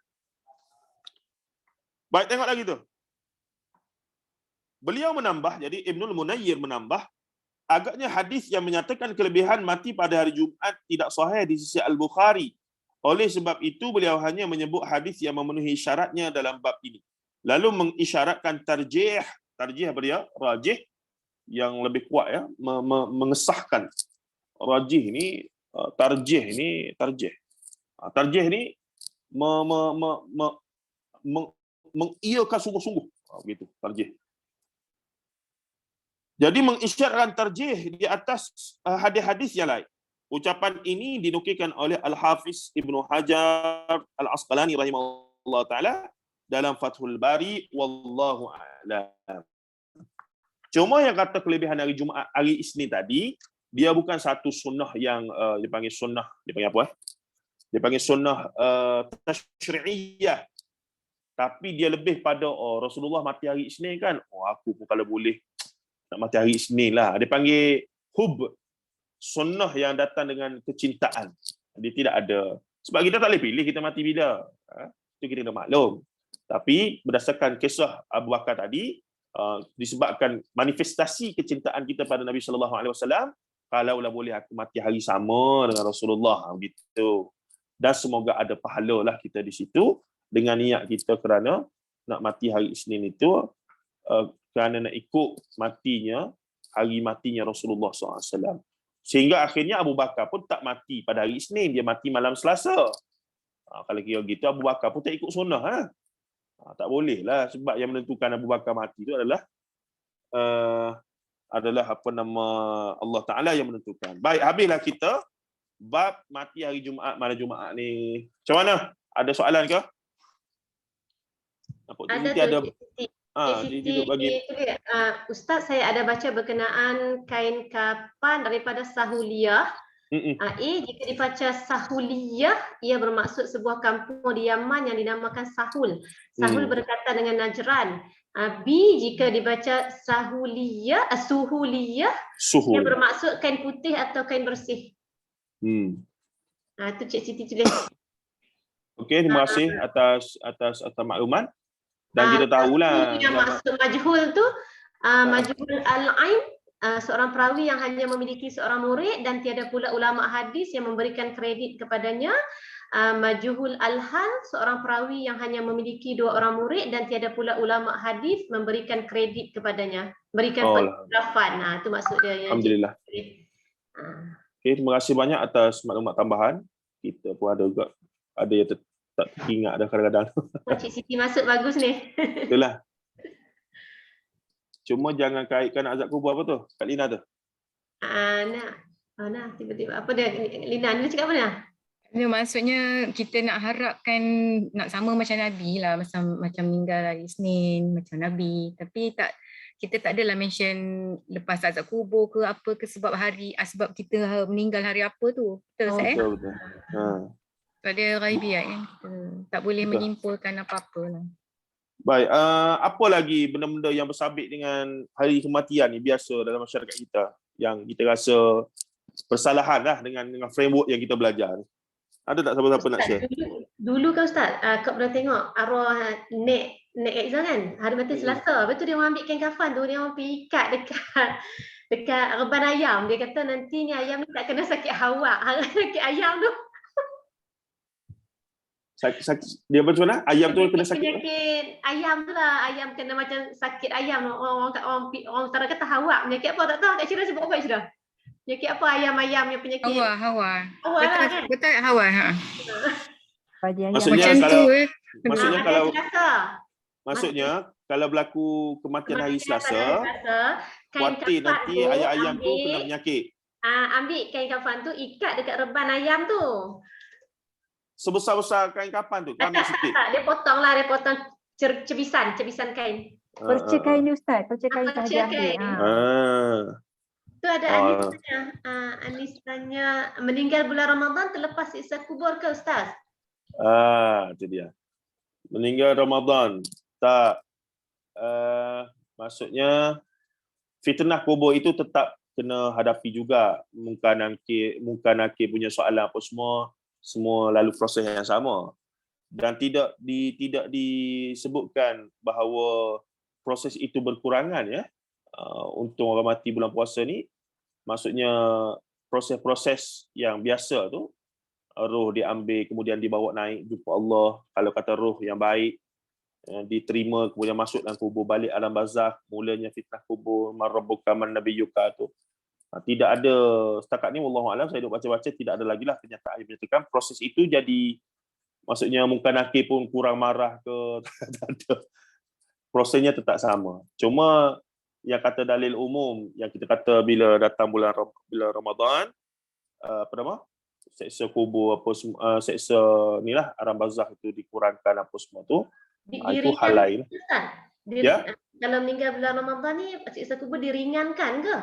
Baik, tengok lagi tu. Beliau menambah, jadi Ibnul Munayyir menambah, agaknya hadis yang menyatakan kelebihan mati pada hari Jumaat tidak sahih di sisi Al-Bukhari. Oleh sebab itu, beliau hanya menyebut hadis yang memenuhi syaratnya dalam bab ini. Lalu mengisyaratkan tarjih. Tarjih apa dia? Rajih. Yang lebih kuat, ya. Mengesahkan. Rajih ni, tarjih ni, tarjih. Tarjih ni, mengiyakan sungguh-sungguh. Begitu, tarjih. Jadi mengisyaratkan tarjih di atas hadis-hadis yang lain. Ucapan ini dinukilkan oleh Al-Hafiz Ibnu Hajar Al-Asqalani rahimahullah ta'ala dalam Fathul Bari, wallahu a'lam. Cuma yang kata kelebihan hari Jumaat, hari Isnin tadi, dia bukan satu sunnah yang dipanggil sunnah, dipanggil apa? Dipanggil sunnah tashri'iyah. Tapi dia lebih pada Rasulullah mati hari Isnin kan? Aku pun kalau boleh nak mati hari Isnin lah. Dia panggil hub, sunnah yang datang dengan kecintaan. Dia tidak ada. Sebab kita tak boleh pilih kita mati bila. Itu kita dah maklum. Tapi berdasarkan kisah Abu Bakar tadi, disebabkan manifestasi kecintaan kita pada Nabi SAW, kalaulah boleh aku mati hari sama dengan Rasulullah. Begitu. Dan semoga ada pahala lah kita di situ dengan niat kita kerana nak mati hari Isnin itu, kerana nak ikut matinya hari matinya Rasulullah SAW. Sehingga akhirnya Abu Bakar pun tak mati pada hari Isnin, dia mati malam Selasa. Kalau kira gitu Abu Bakar pun tak ikut sunnah. Tak boleh lah, sebab yang menentukan Abu Bakar mati itu adalah Allah Ta'ala yang menentukan. Baik, habislah kita bab mati hari Jumaat, malam Jumaat ni. Macam mana? Ada soalan ke? Nampak
Ada tu,
Siti duduk bagi.
Ustaz, saya ada baca berkenaan kain kafan daripada Sahuliyah. Jika dibaca Sahuliyah, ia bermaksud sebuah kampung di Yaman yang dinamakan Sahul. Sahul berkaitan dengan Najran. B, jika dibaca Sahuliyah, Suhuliyah, ia bermaksud kain putih atau kain bersih. Itu Cik Siti tulis. Okey, terima kasih atas maklumat. Dan kita tahulah yang maksud majhul tu, majhul al-ain, seorang perawi yang hanya memiliki seorang murid dan tiada pula ulama hadis yang memberikan kredit kepadanya. Majhul al-hal, seorang perawi yang hanya memiliki 2 orang murid dan tiada pula ulama hadis memberikan kredit kepadanya, berikan penjelasan. Itu maksud dia. Alhamdulillah.
Okey, terima kasih banyak atas maklumat tambahan. Kita pun ada yang tak ingat dah kadang-kadang.
Cik Siti masuk bagus ni.
Itulah. Cuma jangan kaitkan azab kubur apa tu? Kak Lina tu.
Nah, tiba-tiba apa dia? Lina, dia cakap apa dia?
Dia maksudnya kita nak harapkan nak sama macam Nabi lah, macam meninggal hari Isnin macam Nabi, tapi kita tak adalah mention lepas azab kubur ke apa ke sebab kita meninggal hari apa tu. Betul saya?
Betul.
Pada ghaibiyat kan, kita tak boleh menyimpulkan apa-apa lah.
Baik, apa lagi benda-benda yang bersabit dengan hari kematian ni biasa dalam masyarakat kita yang kita rasa bersalahan lah dengan framework yang kita belajar. Ada tak siapa-siapa nak share?
Dulu kan Ustaz, kau pernah tengok arwah Nek Ekza kan, hari mati Selasa. Lepas tu dia orang ambil kain kafan tu, dia orang pergi ikat dekat reban ayam. Dia kata nanti ni ayam ni tak kena sakit hawa. Sakit ayam tu.
Dia macam mana? Ayam tu kena sakit?
Penyakit ayam tu lah. Ayam kena macam sakit ayam. Orang utara kata hawa. Penyakit apa tak tahu. Kak Syirah sebut apa Kak Syirah? Penyakit apa ayam-ayam yang penyakit?
Hawa.
Hawa lah kan?
Betul hawa.
Maksudnya kalau berlaku kematian hari Selasa, khawatir nanti ayam tu kena penyakit.
Ambil kain kafan tu, ikat dekat reban ayam tu.
Sebesar-besar kain kafan tu, kau ambil sikit.
Dia potong cebisan kain.
Perca kain ni Ustaz, perca kain sahaja ambil.
Tu ada Anisanya meninggal bulan Ramadan terlepas siksa kubur ke Ustaz?
Itu dia. Meninggal Ramadan tak, maksudnya fitnah kubur itu tetap kena hadapi juga. Mungkin nakir punya soalan apa semua lalu proses yang sama, dan tidak disebutkan bahawa proses itu berkurangan ya. Untuk orang mati bulan puasa ni, maksudnya proses-proses yang biasa tu, roh diambil kemudian dibawa naik jumpa Allah. Kalau kata roh yang baik diterima kemudian masuk dalam kubur, balik alam barzakh, mulanya fitnah kubur, marabbuka man nabiyyuka tu. Tidak ada setakat ni, wallahu alam, saya duk baca-baca tidak ada lagi lah kenyataan yang menyatakan proses itu jadi, maksudnya mungkin nakir pun kurang marah ke, tak ada. Prosesnya tetap sama. Cuma yang kata dalil umum yang kita kata bila datang bulan Ramadan, apa nama? Seksa kubur apa semua, seksa nilah alam barzakh itu dikurangkan apa semua tu. Itu hal lain.
Ya? Kalau meninggal bulan Ramadan ni seksa kubur diringankan ke?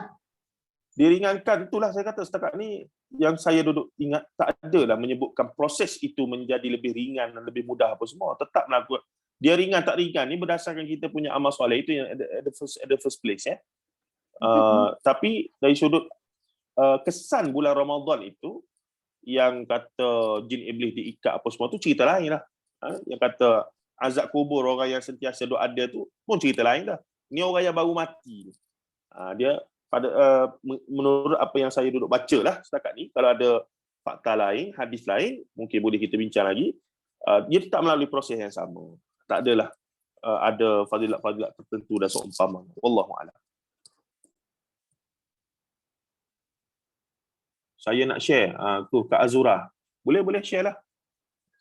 Diringankan, itulah saya kata setakat ni yang saya duduk ingat, tak adalah menyebutkan proses itu menjadi lebih ringan dan lebih mudah apa semua. Tetap melakukan. Dia ringan tak ringan ni berdasarkan kita punya amal soleh itu yang at the first place ya. Tapi dari sudut kesan bulan Ramadan itu, yang kata jin iblis diikat apa semua tu cerita lain lah. Yang kata azab kubur orang yang sentiasa duk ada tu pun cerita lain dah. Ni orang yang baru mati. Dia pada menurut apa yang saya duduk baca lah setakat ni, kalau ada fakta lain, hadis lain, mungkin boleh kita bincang lagi. Dia tetap melalui proses yang sama. Tak adalah ada fadilat-fadilat tertentu dan seumpama. Wallahu a'lam. saya nak share tu Kak Azura. Boleh share lah.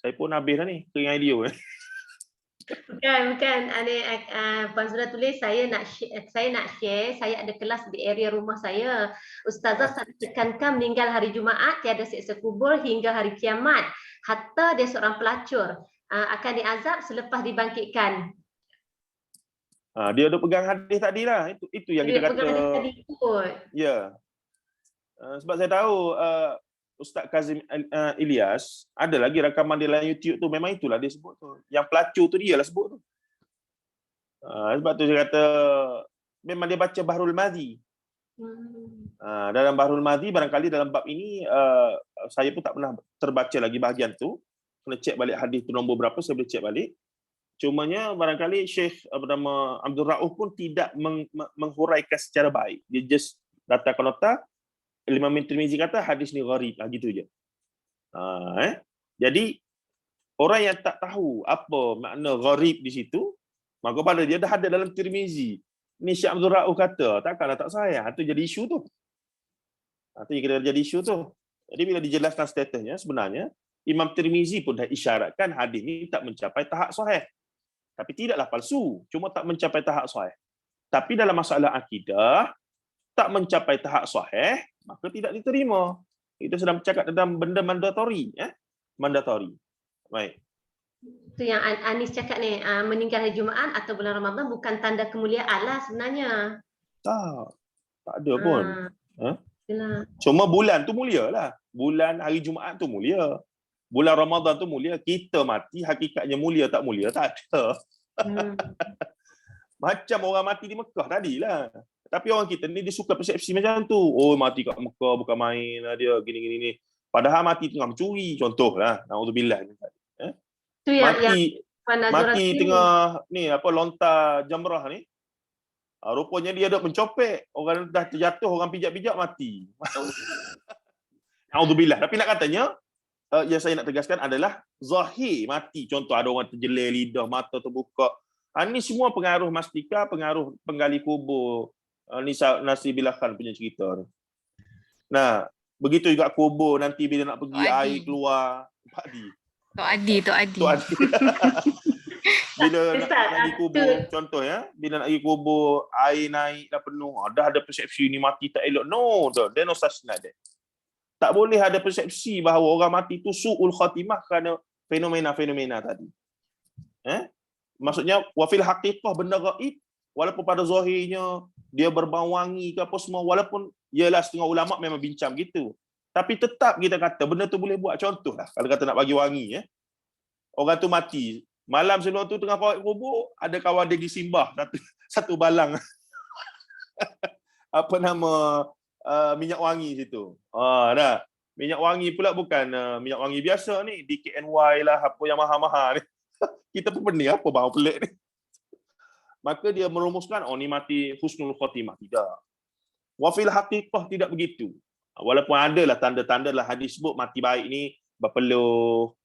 Saya pun habis dah ni kering air liur.
Bukan. Puan Zura tulis saya nak share, saya ada kelas di area rumah saya. Ustazah tekankan meninggal hari Jumaat tiada siksa kubur hingga hari kiamat. Hatta dia seorang pelacur akan diazab selepas dibangkitkan.
Dia ada pegang hadis tadi lah. Itu yang
Dia
kita kata.
pegang hadis tadi kot.
Ya. Sebab saya tahu Ustaz Kazim Ilyas, ada lagi rakaman dia dalam YouTube tu, memang itulah dia sebut tu. Yang pelacur tu dia lah sebut tu. Sebab tu saya kata, memang dia baca Bahrul Madhi. Dalam Bahrul Madhi, barangkali dalam bab ini, saya pun tak pernah terbaca lagi bahagian tu. Kena cek balik hadis tu nombor berapa, saya boleh cek balik. Cumanya barangkali Syekh bernama Abdul Rauf pun tidak menghuraikan secara baik. Dia just datangkan nota, Imam Tirmizi kata hadis ni gharib, gitu je. Jadi orang yang tak tahu apa makna gharib di situ, maka pada dia dah ada dalam Tirmizi. Ni Syekh Abdul Rauf kata, takkanlah tak sayang. Itu jadi isu tu. Itu kira jadi isu tu. Jadi bila dijelaskan statusnya, sebenarnya Imam Tirmizi pun dah isyaratkan hadis ni tak mencapai tahap sahih. Tapi tidaklah palsu, cuma tak mencapai tahap sahih. Tapi dalam masalah akidah, tak mencapai tahap sahih, maka tidak diterima. Kita sedang bercakap tentang benda mandatori. Mandatori. Baik.
Itu yang Anis cakap ni, meninggal hari Jumaat atau bulan Ramadan bukan tanda kemuliaan lah sebenarnya.
Tak ada pun. Cuma bulan tu mulia lah. Bulan hari Jumaat tu mulia. Bulan Ramadan tu mulia. Kita mati, hakikatnya mulia tak mulia, tak ada. Macam orang mati di Mekah tadilah. Tapi orang kita ni dia suka persepsi macam tu. Oh, mati kat Mekah bukan main lah dia, gini-gini ni. Padahal mati tengah mencuri, contohlah. Na'udzubillah. Mati tengah ni apa lontar jamrah ni. Rupanya dia duk mencopek. Orang dah terjatuh, orang pijak-pijak mati. Na'udzubillah. Tapi nak katanya, yang saya nak tegaskan adalah zahir mati. Contoh ada orang terjelir lidah, mata terbuka. Ini semua pengaruh mastika, pengaruh penggali kubur. Ni Nasibillah Khan punya cerita. Nah, begitu juga kubur nanti bila nak pergi air keluar. Tok Adi. Bila nak pergi kubur, contoh ya, bila nak pergi kubur, air naik dah penuh. Dah ada persepsi ni mati tak elok. No, there no such like that. Tak boleh ada persepsi bahawa orang mati itu su'ul khatimah kerana fenomena-fenomena tadi. Maksudnya, wafil haqiqah benda gaib, walaupun pada zahirnya dia berbau wangi ke apa semua, walaupun ialah setengah ulama memang bincang gitu. Tapi tetap kita kata benda tu boleh buat. Contoh lah, kalau kata nak bagi wangi, orang tu mati. Malam sebelum tu tengah kawat kubur, ada kawan dia pergi simbah satu balang. Apa nama minyak wangi situ. Dah. Minyak wangi pula bukan minyak wangi biasa ni, DKNY lah, apa yang mahal-mahal ni. Kita pun pening apa bau pelik ni. Maka dia merumuskan, oh ni mati husnul khatimah. Tidak. Wafil haqiqah tidak begitu. Walaupun ada lah tanda-tanda lah hadis sebut mati baik ni berpeluh,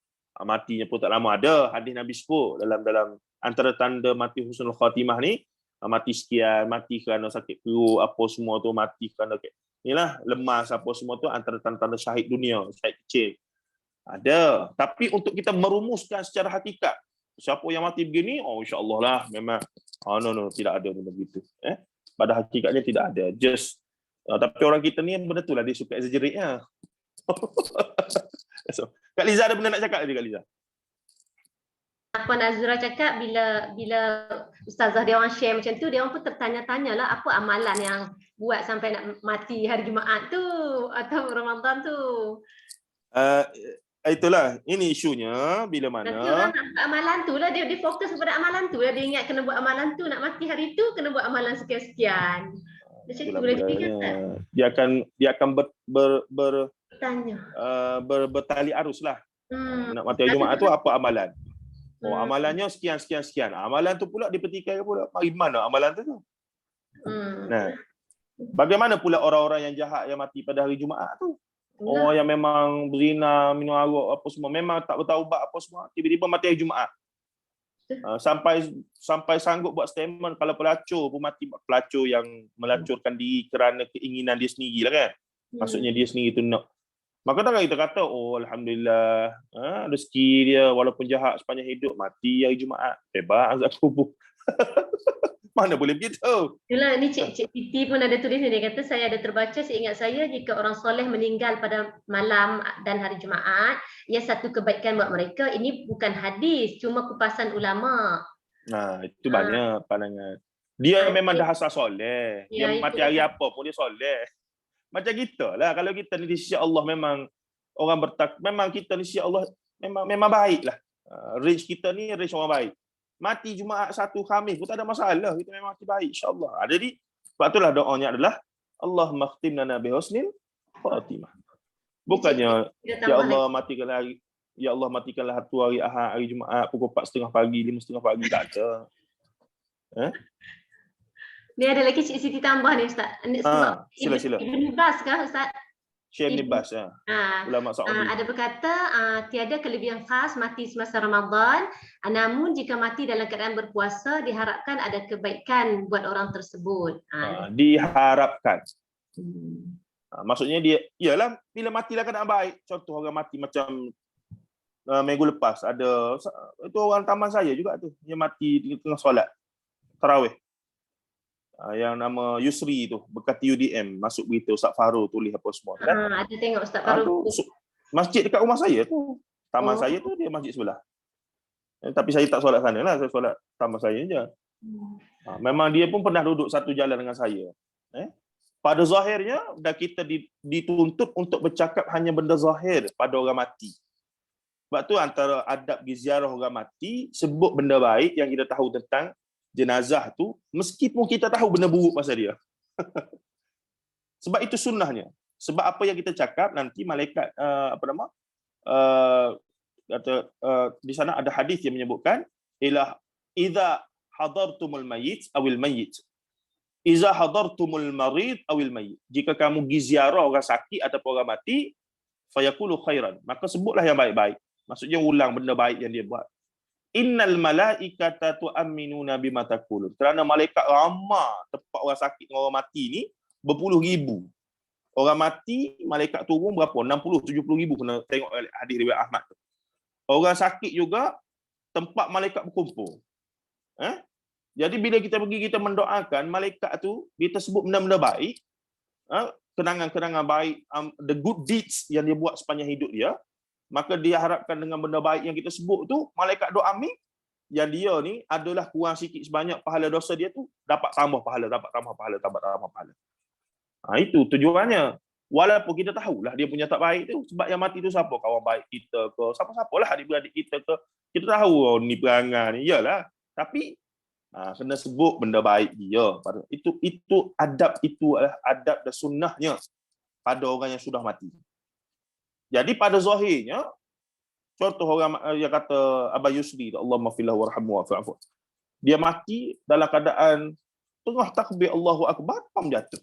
matinya pun tak lama. Ada hadis Nabi sebut dalam antara tanda mati husnul khatimah ni, mati sekian, mati kerana sakit perut, apa semua tu, mati kerana inilah lemas, apa semua tu antara tanda-tanda syahid dunia, syahid kecil. Ada. Tapi untuk kita merumuskan secara hakikat, siapa yang mati begini, oh insya-Allah lah memang no, tidak ada benda begitu. Pada hakikatnya tidak ada. Just tapi orang kita ni benda tu lah, dia suka exaggerate-nya. So, Kak Liza ada benda nak cakap tadi, Kak Liza?
Puan Azura cakap bila ustazah dia orang share macam tu, dia orang pun tertanya-tanya lah apa amalan yang buat sampai nak mati hari Jumaat tu atau Ramadan tu.
Itulah, ini isunya bila mana.
Nanti orang nak buat amalan tu lah, dia fokus kepada amalan tu lah, dia ingat kena buat amalan tu, nak mati hari tu kena buat amalan sekian-sekian. Macam tu lah dia kata. Dia akan bertali arus lah. Nak mati hari Jumaat tu apa amalan? Oh, amalannya sekian. Amalan tu pula dipertikaikan pula. Mari mana amalan tu? Nah, bagaimana pula orang-orang yang jahat yang mati pada hari Jumaat tu? Orang yang memang berzina, minum arak apa semua, memang tak bertaubat apa semua, tiba-tiba mati hari Jumaat. Sampai sanggup buat statement kalau pelacur pun mati, pelacur yang melacurkan diri kerana keinginan dia sendiri lah kan. Maksudnya dia sendiri tu nak
Maka takkan kita kata, oh alhamdulillah, rezeki dia walaupun jahat sepanjang hidup, mati hari Jumaat, bebas azab kubur. Mana boleh begitu?
Itulah, ni Cik Titi pun ada tulis ni, dia kata saya ada terbaca, seingat saya jika orang soleh meninggal pada malam dan hari Jumaat, ia satu kebaikan buat mereka. Ini bukan hadis, cuma kupasan ulama.
Nah, itu banyak pandangan. Dia memang dah asal soleh. Dia
Ya,
mati hari apa pun dia soleh. Macam kita lah. Kalau kita ni di sisi Allah memang orang memang kita ni di sisi Allah memang baiklah. Range kita ni range orang baik. Mati Jumaat, Sabtu, Khamis pun tak ada masalah. Kita memang mati baik, insya-Allah. Jadi, sebab itulah doanya adalah Allahumma khtim lana bi husnil khatimah. Bukannya ya Allah matikanlah hari, ya Allah matikanlah satu hari Ahad, hari Jumaat pukul 4.30 pagi, 5.30 pagi, tak ada.
Ni ada lagi Cik Siti tambah ni Ustaz.
Sila.
Ibn Bas kah Ustaz?
Syekh Ibn Bas, ulama Saudi.
Ada berkata tiada kelebihan khas mati semasa Ramadan, namun jika mati dalam keadaan berpuasa diharapkan ada kebaikan buat orang tersebut.
Diharapkan. Maksudnya dia, iyalah bila mati dalam keadaan baik. Contoh orang mati macam minggu lepas ada itu orang taman saya juga tu, dia mati di tengah solat tarawih. Yang nama Yusri tu, bekas UDM, masuk berita Ustaz Faru tulis apa semua kan.
Ada tengok Ustaz Faru.
Masjid dekat rumah saya tu. Taman saya tu dia masjid sebelah. Tapi saya tak solat sana lah, saya solat taman saya je. Memang dia pun pernah duduk satu jalan dengan saya. Pada zahirnya dah kita dituntut untuk bercakap hanya benda zahir pada orang mati. Sebab tu antara adab ziarah orang mati, sebut benda baik yang kita tahu tentang jenazah tu, meskipun kita tahu benda buruk pasal dia. Sebab itu sunnahnya. Sebab apa yang kita cakap nanti malaikat di sana ada hadis yang menyebutkan idza hadartumul mayyit awil mayyit, idza hadartumul marid awil mayyit, jika kamu pergi ziarah orang sakit ataupun orang mati, fayaqulu khairan, maka sebutlah yang baik-baik. Maksudnya ulang benda baik yang dia buat. Innal malaikata tu'minuna bima taqulun. Kerana malaikat ramai tempat orang sakit dengan orang mati ni berpuluh ribu. Orang mati, malaikat turun berapa? 60-70 ribu, kena tengok hadis riwayat Ahmad tu. Orang sakit juga tempat malaikat berkumpul. Jadi bila kita pergi kita mendoakan, malaikat tu dia tersebut benda-benda baik, kenangan-kenangan baik, the good deeds yang dia buat sepanjang hidup dia, maka dia harapkan dengan benda baik yang kita sebut tu, malaikat doa amin, yang dia ni adalah kurang sikit sebanyak pahala dosa dia tu, dapat tambah pahala. Itu tujuannya. Walaupun kita tahulah dia punya tak baik tu, sebab yang mati tu siapa? Kawan baik kita ke, siapa-siapalah adik-beradik kita ke, kita tahu ni perangai ni, iyalah. Tapi kena sebut benda baik dia. Itu adab, itu adalah adab dan sunnahnya pada orang yang sudah mati. Jadi pada zahirnya, contoh orang yang kata Abah Yusri, Allahumma fillah warhamhu wa'fu. Dia mati dalam keadaan tengah takbir Allahu Akbar, pam jatuh.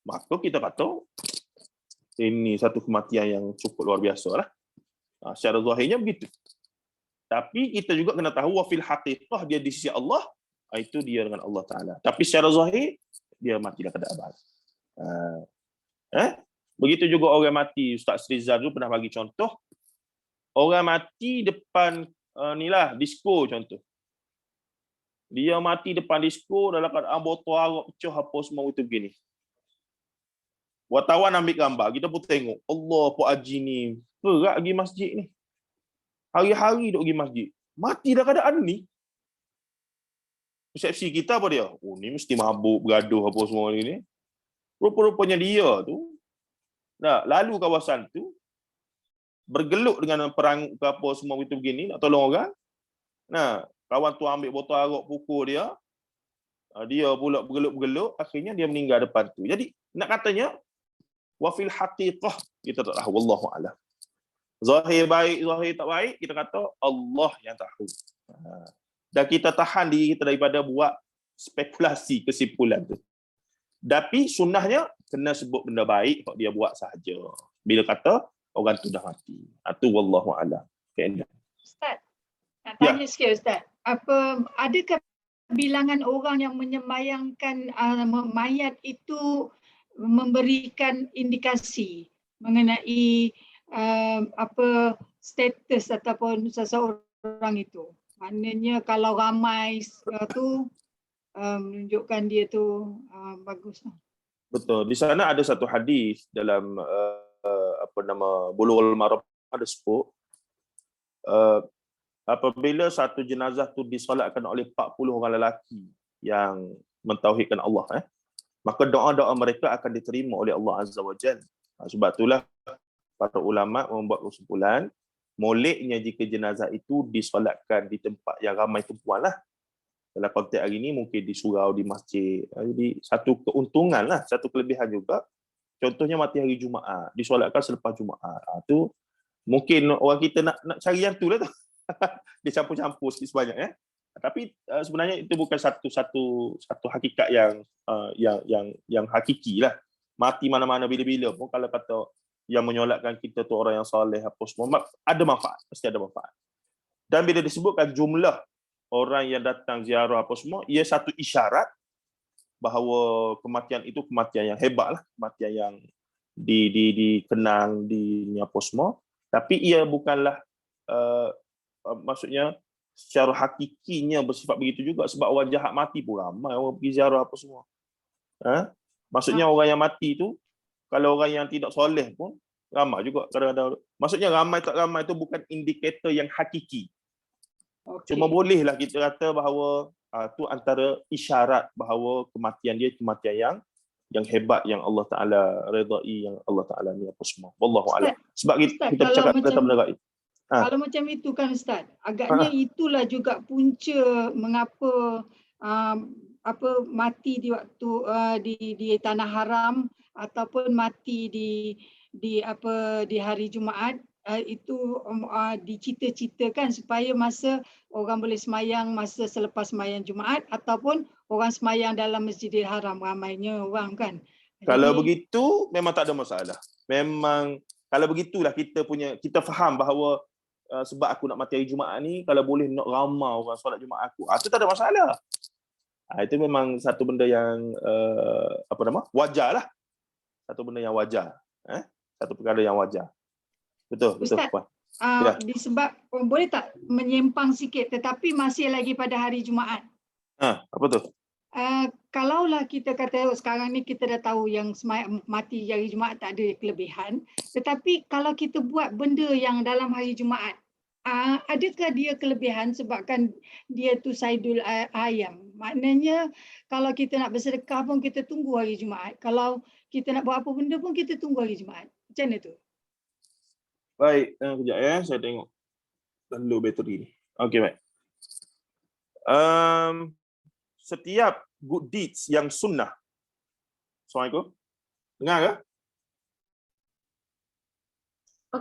Maka kita kata, ini satu kematian yang cukup luar biasa lah. Secara zahirnya begitu. Tapi kita juga kena tahu, wafil haqiqah dia di sisi Allah, itu dia dengan Allah Ta'ala. Tapi secara zahir, dia mati dalam keadaan baik. Begitu juga orang mati, Ustaz Rizal dulu pernah bagi contoh, orang mati depan disko contoh. Dia mati depan disko dalam keadaan botol arak pecah apa semua itu begini. Wartawan ambil gambar, kita pun tengok, Allah Pak Haji ni, berat pergi masjid ni. Hari-hari duk pergi masjid. Mati dalam keadaan ni. Persepsi kita apa dia? Oh ni mesti mabuk, bergaduh apa semua ni. Rupa-rupanya dia tu, lalu kawasan tu bergeluk dengan perang ke apa semua itu begini, nak tolong orang. Kawan tu ambil botol arak pukul dia. Dia pula bergeluk-bergeluk, akhirnya dia meninggal depan tu. Jadi nak katanya wafil haqiqah kita tak tahu, wallahu a'lam. Zahir baik, zahir tak baik, kita kata Allah yang tahu. Dan kita tahan diri kita daripada buat spekulasi kesimpulan tu. Tapi sunnahnya kena sebut benda baik kalau dia buat sahaja. Bila kata orang tu dah mati. Itu wallahu a'lam.
Ustaz, nak tanya sikit Ustaz. Adakah bilangan orang yang menyemayangkan mayat itu memberikan indikasi mengenai apa status ataupun seseorang itu. Maknanya kalau ramai tu menunjukkan dia tu bagus.
Betul. Di sana ada satu hadis dalam Bulughul Maram ada sebut apabila satu jenazah tu disolatkan oleh 40 orang lelaki yang mentauhidkan Allah, maka doa-doa mereka akan diterima oleh Allah Azza wa Jalla. Sebab itulah para ulama membuat kesimpulan, moleknya jika jenazah itu disolatkan di tempat yang ramai tumpuan lah. Dalam konteks hari ini mungkin di surau, di masjid. Jadi satu keuntungan lah, satu kelebihan juga. Contohnya mati hari Jumaat, disolatkan selepas Jumaat. Itu mungkin orang kita nak cari yang tu lah tu. Dia campur-campur sikit sebanyak. Tapi sebenarnya itu bukan satu hakikat yang hakiki lah. Mati mana-mana bila-bila pun kalau kata yang menyolatkan kita tu orang yang soleh apa semua, ada manfaat, mesti ada manfaat. Dan bila disebutkan jumlah orang yang datang ziarah apa semua, ia satu isyarat bahawa kematian itu kematian yang hebat lah, kematian yang dikenang di apa semua. Tapi ia bukanlah maksudnya secara hakikinya bersifat begitu juga, sebab orang jahat mati pun ramai orang pergi ziarah apa semua. Maksudnya orang yang mati tu, kalau orang yang tidak soleh pun ramai juga kadang-kadang. Maksudnya ramai tak ramai itu bukan indikator yang hakiki. Okay. Cuma bolehlah kita kata bahawa tu antara isyarat bahawa kematian dia kematian yang hebat, yang Allah Ta'ala redai, yang Allah Ta'ala ni apa semua. Wallahu a'lam. Sebab kita bercakap tentang benda gaib.
Kalau macam itu kan Ustaz, agaknya itulah juga punca mengapa mati di waktu di tanah haram ataupun mati di hari Jumaat itu dicita-citakan supaya masa orang boleh semayang masa selepas semayang Jumaat ataupun orang semayang dalam Masjidil Haram ramainya orang kan.
Kalau begitu memang tak ada masalah. Memang kalau begitulah kita faham bahawa sebab aku nak mati hari Jumaat ni, kalau boleh nak ramai orang solat Jumaat aku, itu tak ada masalah. Itu memang satu benda yang wajar lah. Satu benda yang wajar. Satu perkara yang wajar. Betul,
Ustaz,
betul.
Disebab boleh tak menyimpang sikit tetapi masih lagi pada hari Jumaat.
Apa tu?
Kalaulah kita kata sekarang ni kita dah tahu yang mati hari Jumaat tak ada kelebihan, tetapi kalau kita buat benda yang dalam hari Jumaat, adakah dia kelebihan sebabkan dia tu saidul ayam? Maknanya kalau kita nak bersedekah pun kita tunggu hari Jumaat. Kalau kita nak buat apa benda pun kita tunggu hari Jumaat. Macam mana tu?
Baik, kejap saya tengok low bateri ni. Okey, baik. Setiap good deeds yang sunnah. Assalamualaikum. Dengar ke?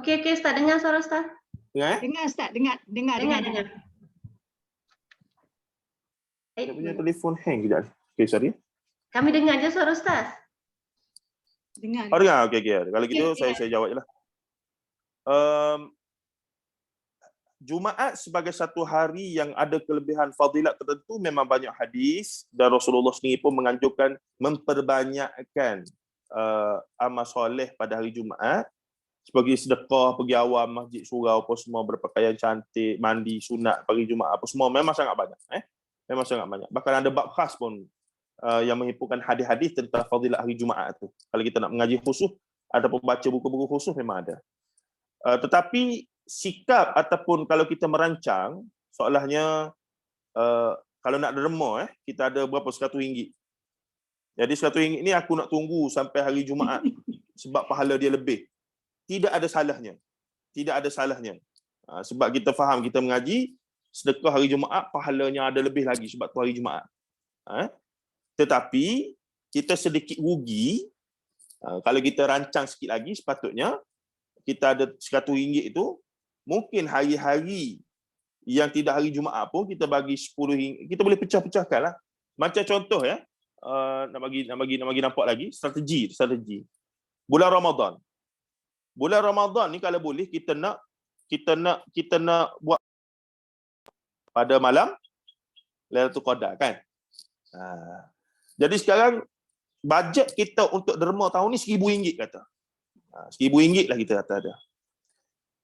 Okey, Ustaz, dengar suara Ustaz.
Dengar
Dengar Ustaz, dengar.
Saya punya telefon hang kejap. Okey, sorry.
Kami dengar je suara Ustaz.
Dengar.
Dengar. Okey. Kalau gitu saya jawab je lah. Jumaat sebagai satu hari yang ada kelebihan fadilat tertentu memang banyak hadis dan Rasulullah sendiri pun menganjurkan memperbanyakkan amal soleh pada hari Jumaat sebagai sedekah, pergi awam masjid surau apa semua, berpakaian cantik, mandi sunat pagi Jumaat apa semua, memang sangat banyak. Memang sangat banyak. Bahkan ada bab khas pun yang menghimpunkan hadis-hadis tentang fadilat hari Jumaat tu. Kalau kita nak mengaji khusus ataupun baca buku-buku khusus memang ada. Tetapi sikap ataupun kalau kita merancang, soalnya kalau nak derma kita ada berapa, RM100. Jadi RM100 ni aku nak tunggu sampai hari Jumaat sebab pahala dia lebih. Tidak ada salahnya. Sebab kita faham, kita mengaji sedekah hari Jumaat pahalanya ada lebih lagi sebab tu hari Jumaat. Tetapi kita sedikit rugi kalau kita rancang sikit lagi, sepatutnya kita ada RM100 itu, mungkin hari-hari yang tidak hari Jumaat pun kita bagi RM10, kita boleh pecah-pecahkan lah. Macam contoh nak bagi nampak lagi strategi. Bulan Ramadan ni kalau boleh kita nak buat pada malam Lailatul Qadar kan. Jadi sekarang bajet kita untuk derma tahun ni RM1,000 kata. RM1,000 lah kita kata ada.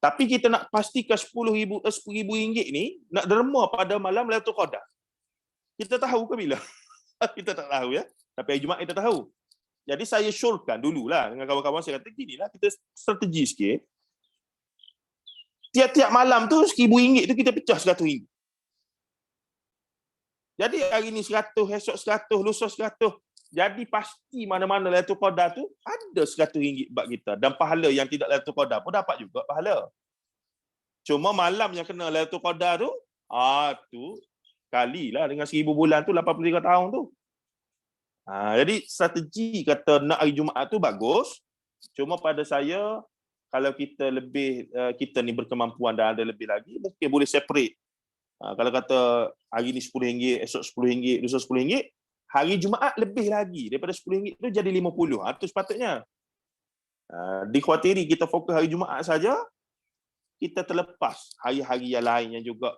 Tapi kita nak pastikan RM10,000 ni nak derma pada malam Lailatul Qadar. Kita tahu ke bila? Kita tak tahu ya. Tapi hari Jumaat kita tahu. Jadi saya syorkan dululah dengan kawan-kawan, saya kata ginilah, kita strategi sikit. Tiap-tiap malam tu RM1,000 tu kita pecah RM100. Jadi hari ni 100, esok 100, lusa 100. Jadi pasti mana-mana Lailatul Qadar tu ada RM100 bab kita. Dan pahala yang tidak Lailatul Qadar pun dapat juga pahala. Cuma malam yang kena Lailatul Qadar tu, tu kalilah dengan 1000 bulan tu, 83 tahun tu. Jadi strategi kata nak hari Jumaat tu bagus. Cuma pada saya, kalau kita lebih, kita ni berkemampuan dan ada lebih lagi, mungkin boleh separate. Kalau kata hari ni RM10, esok RM10, lusa RM10, hari Jumaat lebih lagi. Daripada RM10 tu jadi RM50. Itu sepatutnya. Dikhawatiri kita fokus hari Jumaat saja, kita terlepas hari-hari yang lain yang juga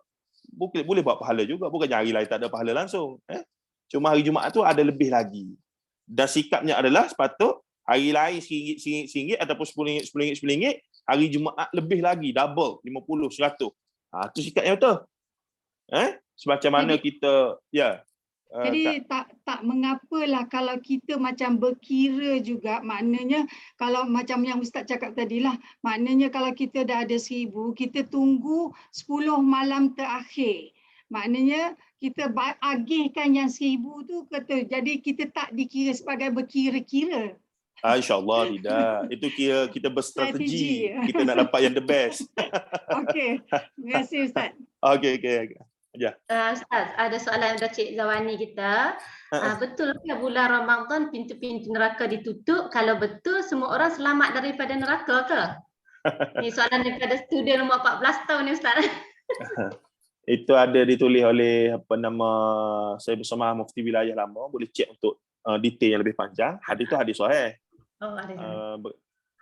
boleh buat pahala juga. Bukannya hari lain tak ada pahala langsung. Cuma hari Jumaat tu ada lebih lagi. Dan sikapnya adalah sepatut hari lain RM1 ataupun RM10, hari Jumaat lebih lagi, double, 50, 100. Itu sikapnya betul. Semacam mana kita,
jadi tak mengapalah kalau kita macam berkira juga, maknanya kalau macam yang Ustaz cakap tadilah, maknanya kalau kita dah ada 1000, kita tunggu 10 malam terakhir. Maknanya kita agihkan yang 1000 tu kata, jadi kita tak dikira sebagai berkira-kira.
InsyaAllah tidak. Itu kira kita berstrategi. Kita nak dapat yang the best.
Okey. Terima kasih Ustaz.
Okey.
Ustaz, ada soalan dari Cik Zawani kita. Betul ke bulan Ramadan pintu-pintu neraka ditutup? Kalau betul, semua orang selamat daripada neraka ke? Ini soalan daripada student umur 14 tahun ni Ustaz.
Itu ada ditulis oleh saya bersama Mufti Wilayah lama, boleh cek untuk detail yang lebih panjang. Hadis tu hadis sahih.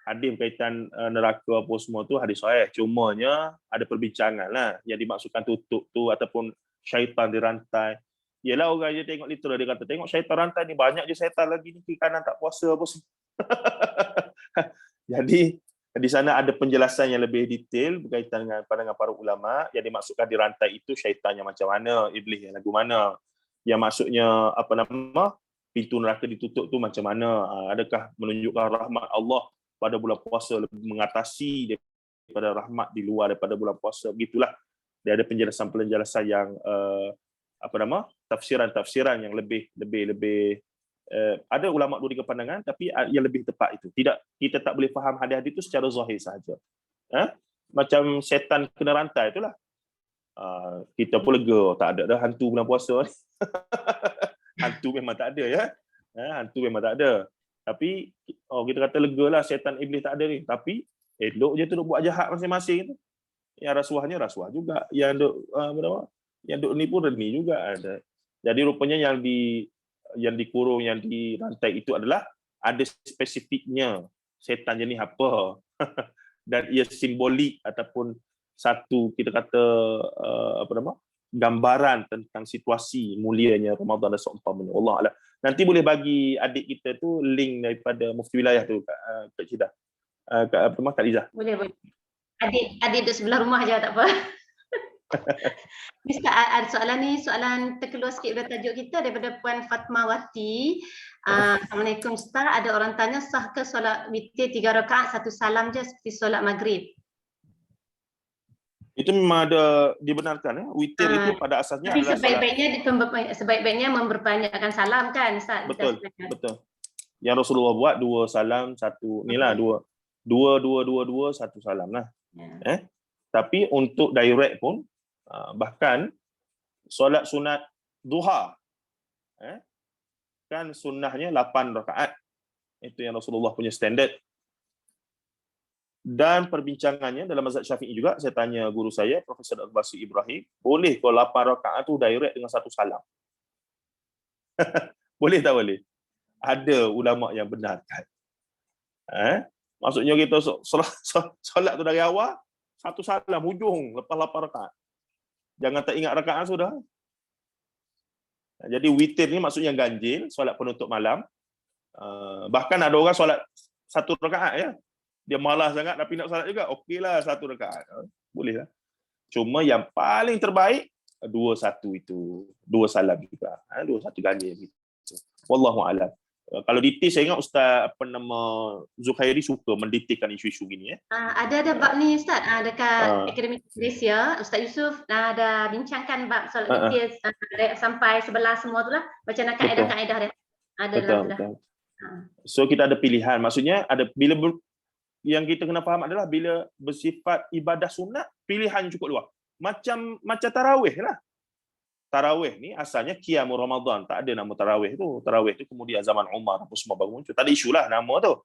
Hadis berkaitan neraka apa semua tu hadis sahih. Cumanya ada perbincangan lah yang dimaksudkan tutup tu ataupun syaitan dirantai. Yelah, orang je tengok literal, dia kata tengok syaitan rantai ni, banyak je syaitan lagi ni kiri kanan tak puasa apa semua. Jadi di sana ada penjelasan yang lebih detail berkaitan dengan pandangan para ulama. Yang dimaksudkan dirantai itu syaitan yang macam mana, iblis yang lagu mana. Yang maksudnya pintu neraka ditutup tu macam mana. Adakah menunjukkan rahmat Allah pada bulan puasa lebih mengatasi daripada rahmat di luar daripada bulan puasa. Begitulah. Dia ada penjelasan-penjelasan yang tafsiran-tafsiran yang lebih ada ulama dua tiga pandangan, tapi yang lebih tepat itu. Kita tak boleh faham hadis-hadis itu secara zahir sahaja. Macam setan kena rantai itulah. Kita pun lega, tak ada dah hantu bulan puasa ni. Hantu memang tak ada ya. Hantu memang tak ada. Tapi kita kata lega lah, setan iblis tak ada ni. Tapi elok je tu duk buat jahat masing-masing tu. Yang rasuahnya rasuah juga. Yang duk ni pun ni juga ada. Jadi rupanya yang dikurung, yang dirantai itu adalah ada spesifiknya setan jenis apa. Dan ia simbolik ataupun satu kita kata gambaran tentang situasi mulianya Ramadan dan seumpamanya. Allah Allah. Nanti boleh bagi adik kita tu link daripada Mufti Wilayah tu Kak Cida. Kak Liza.
Boleh. Adik duduk sebelah rumah je tak apa. Ustaz, ada soalan terkeluar sikit dari tajuk kita daripada Puan Fatmawati. Assalamualaikum Ustaz, ada orang tanya sah ke solat witir 3 rakaat 1 salam je seperti solat maghrib?
Itu memang ada dibenarkan ya. Witir itu pada asasnya
tapi
adalah
sebaik-baiknya memperbanyakkan salam kan Ustaz?
Betul. Yang Rasulullah buat 2 salam 1 inilah 2 1 salam lah. Tapi untuk direct pun bahkan solat sunat duha kan sunnahnya 8 rakaat. Itu yang Rasulullah punya standard. Dan perbincangannya dalam mazhab Syafi'i juga, saya tanya guru saya Profesor Al-Basri Ibrahim, boleh kalau 8 rakaat tu direct dengan 1 salam? Boleh tak boleh? Ada ulama yang benarkan. Maksudnya kita solat tu dari awal 1 salam hujung lepas 8 rakaat. Jangan tak ingat rakaat sudah. Jadi witir ni maksudnya ganjil, solat penutup malam. Bahkan ada orang solat 1 rakaat ya. dia malas sangat tapi nak solat juga, okeylah 1 rakaat. Boleh lah. Cuma yang paling terbaik 2-1 itu. 2 salam juga. 2-1 kali gitu. Wallahu a'lam. Kalau detail saya ingat Ustaz Zulkhairi suka mendetailkan isu-isu gini.
Ada bab ni Ustaz, dekat Akademi Malaysia, Ustaz Yusof ada bincangkan bab solat witir sampai 11 semua tu lah. Macam mana kaedah-kaedah dia. Ada dalam tu dah.
So kita ada pilihan. Maksudnya ada yang kita kena faham adalah bila bersifat ibadah sunat, pilihan cukup luas. Macam tarawih lah. Tarawih ni asalnya Qiyamul Ramadan. Tak ada nama tarawih tu. Tarawih tu kemudian zaman Umar apa semua baru muncul. Tak ada isu lah nama tu.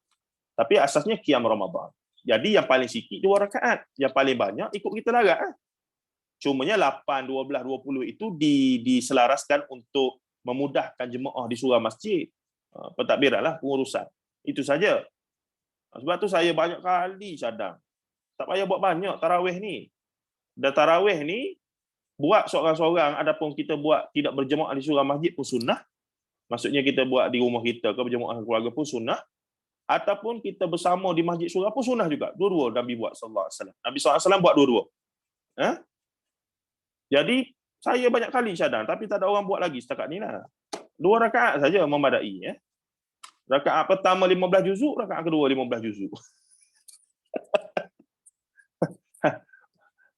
Tapi asasnya Qiyamul Ramadan. Jadi yang paling sikit 2 rakaat. Yang paling banyak ikut kita larat. Cumanya 8, 12, 20 itu diselaraskan untuk memudahkan jemaah di surau masjid. Pentadbiran lah pengurusan. Itu saja. Sebab tu saya banyak kali cadang. Tak payah buat banyak tarawih ni. Dan tarawih ni buat seorang-seorang, adapun kita buat tidak berjemaah di surau masjid pun sunnah. Maksudnya kita buat di rumah kita ke berjemaah dengan keluarga pun sunnah. Ataupun kita bersama di masjid surau pun sunnah juga. Dua-dua Nabi buat sallallahu alaihi wasallam. Nabi sallallahu alaihi wasallam buat dua-dua. Jadi saya banyak kali cadang tapi tak ada orang buat lagi setakat ni lah. 2 rakaat saja memadai. Rakaat pertama 15 juzuk, rakaat kedua 15 juzuk.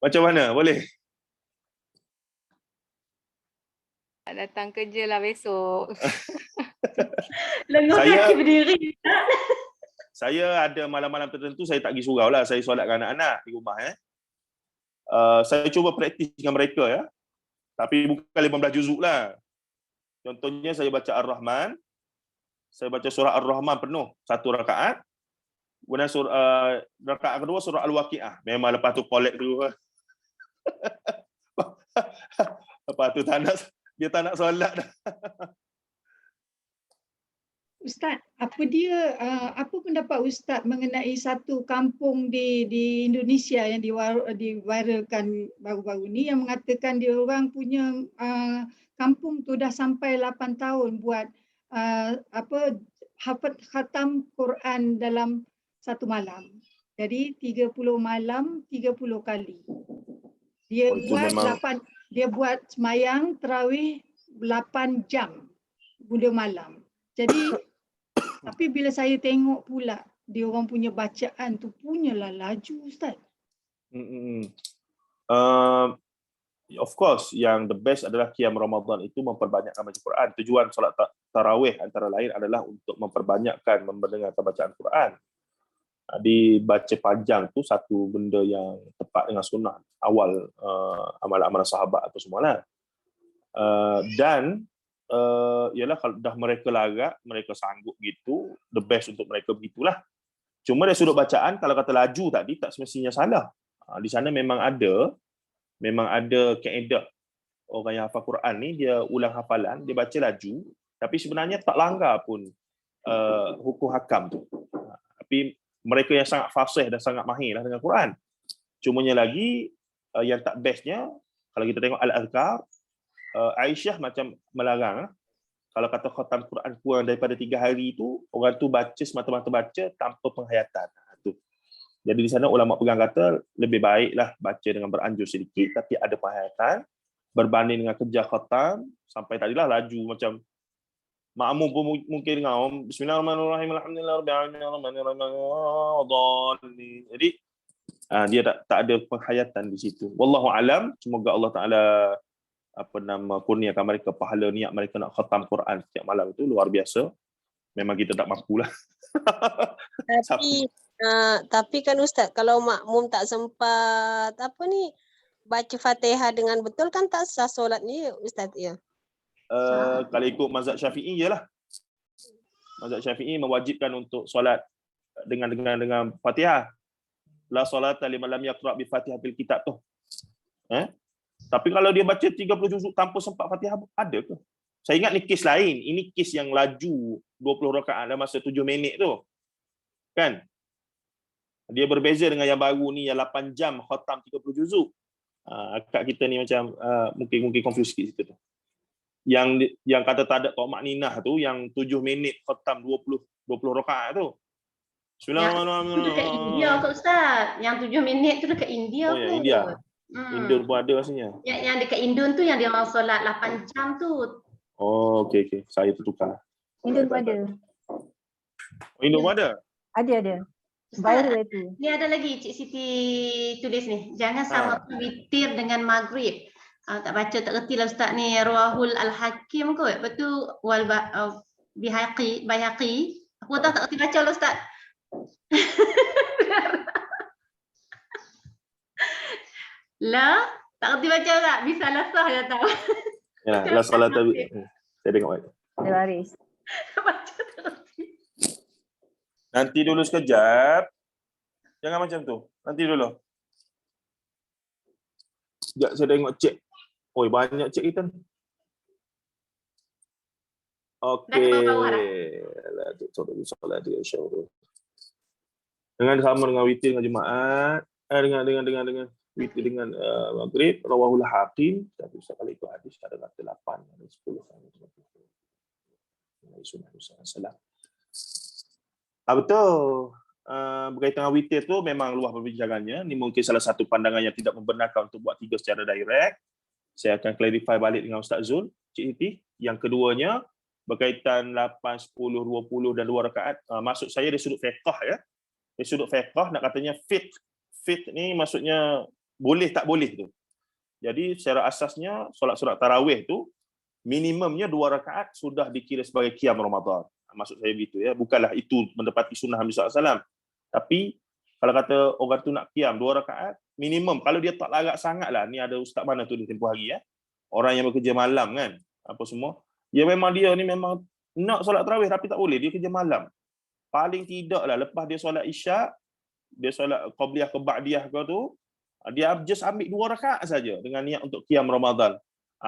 Macam mana? Boleh?
Datang kerja lah besok.
Lengur kaki berdiri.
Saya ada malam-malam tertentu saya tak pergi surau lah. Saya solat dengan anak-anak di rumah. Saya cuba praktis dengan mereka ya. Tapi bukan 15 juzuk lah. Contohnya saya baca Ar-Rahman. Saya baca surah Ar-Rahman penuh. 1 rakaat. Kemudian rakaat kedua surah Al-Waqi'ah. Memang lepas tu collect dulu. Lepas tu dia tak nak solat dah.
Ustaz, apa pendapat Ustaz mengenai satu kampung di Indonesia yang diviralkan baru-baru ni yang mengatakan dia orang punya kampung tu dah sampai 8 tahun buat khatam Quran dalam satu malam. Jadi 30 malam 30 kali. Dia buat semayang tarawih 8 jam bunda malam. Jadi tapi bila saya tengok pula dia orang punya bacaan tu punyalah laju Ustaz.
Of course yang the best adalah Qiyam Ramadan itu memperbanyakkan baca Quran. Tujuan solat tarawih antara lain adalah untuk memperbanyakkan mendengarkan bacaan Quran. Dibaca panjang tu satu benda yang tepat dengan sunnah awal amalan-amalan sahabat atau semualah. Dan ialah kalau dah mereka larat, mereka sanggup gitu, the best untuk mereka begitulah. Cuma dari sudut bacaan kalau kata laju tadi tak semestinya salah. Di sana memang ada kaedah orang yang hafal Quran ni dia ulang hafalan, dia baca laju tapi sebenarnya tak langgar pun hukum hakam tu. Tapi mereka yang sangat fasih dan sangat mahir lah dengan Quran. Cumanya lagi yang tak bestnya kalau kita tengok Al-Azkar, Aisyah macam melarang kalau kata khatam Quran kurang daripada 3 hari itu orang tu baca semata-mata baca tanpa penghayatan. Jadi di sana ulama pegang kata lebih baiklah baca dengan beranjur sedikit tapi ada penghayatan berbanding dengan kejar khatam sampai tadilah laju macam makmum pun mungkin dengan Bismillahirrahmanirrahim alhamdulillahirrahmanirrahim. Jadi dia tak ada penghayatan di situ. Wallahu alam, semoga Allah Taala kurniakan mereka pahala niat mereka nak khatam Quran setiap malam itu luar biasa. Memang kita tak mampulah.
Tapi kan Ustaz, kalau makmum tak sempat baca Fatihah dengan betul kan tak sah solat ni Ustaz ya.
Kalau ikut mazhab Syafi'i ialah. Mazhab Syafi'i mewajibkan untuk solat dengan Fatihah. La solata liman lam yaqra bi Fatihatil kitab tu. Tapi kalau dia baca 30 juzuk tanpa sempat Fatihah ada ke? Saya ingat ni kes lain. Ini kes yang laju 20 rakaat dalam masa 7 minit tu. Kan? Dia berbeza dengan yang baru ni yang 8 jam khatam 30 juzuk. Akak kita ni macam mungkin confuse sikit situ tu. Yang kata tak ada makninah tu yang 7 minit khatam 20 rakaat tu.
Itu dekat India
Bismillahirrahmanirrahim.
kot Ustaz. Yang 7 minit tu dekat India
Oh ya,
kot.
India. Indon pun ada rasanya.
Yang dekat Indon tu yang dia orang solat 8 jam tu.
Oh, okey. Saya tertukar.
Indon pun ada.
Oh, Indon pun ada?
Ada.
Ustaz,
Viral itu.
ni ada lagi Cik Siti tulis ni. Jangan samakan witir dengan maghrib. Tak baca tak reti lah Ustaz ni. Ruahul Al-Hakim kot. Betul wal Bayhaqi. Aku tak reti baca lah Ustaz. La, tak reti baca tak? Bisa lah sah je tahu.
Ya, la salat tabi. Saya tengok baik.
Ada baris.
Baca tak reti.
Nanti dulu sekejap. Jangan macam tu. Nanti dulu. Sekejap saya tengok cek. Oi, banyak cek kita ni. Okey. Solat dia insya-Allah. Dengan sama dengan witir dengan Jumaat, dengan witir dengan maghrib, rawahul hakim, tapi sekali itu hadis ada kata 8 ada 10 sunnah Rasulullah. Betul. Berkaitan dengan witir tu memang luas perbincangannya. Ini mungkin salah satu pandangan yang tidak membenarkan untuk buat 3 secara direct. Saya akan clarify balik dengan Ustaz Zul, Cik Siti. Yang keduanya berkaitan 8, 10, 20 dan 2 rakaat. Maksud saya dari sudut fiqh ya. Dari sudut fiqh nak katanya fiqh. Fiqh ni maksudnya boleh tak boleh tu. Jadi secara asasnya solat tarawih tu minimumnya 2 rakaat sudah dikira sebagai qiyam Ramadan. Maksud saya begitu ya. Bukanlah itu mendapati sunnah Nabi SAW. Tapi kalau kata orang tu nak qiyam 2 rakaat minimum. Kalau dia tak larat sangatlah. Ni ada ustaz mana tu di tempoh hari ya. Orang yang bekerja malam kan. Apa semua. Ya memang dia ni memang nak solat tarawih tapi tak boleh. Dia kerja malam. Paling tidaklah lepas dia solat isyak, dia solat qabliyah ke ba'diyah ke tu, dia just ambil 2 rakaat saja dengan niat untuk qiyam Ramadan.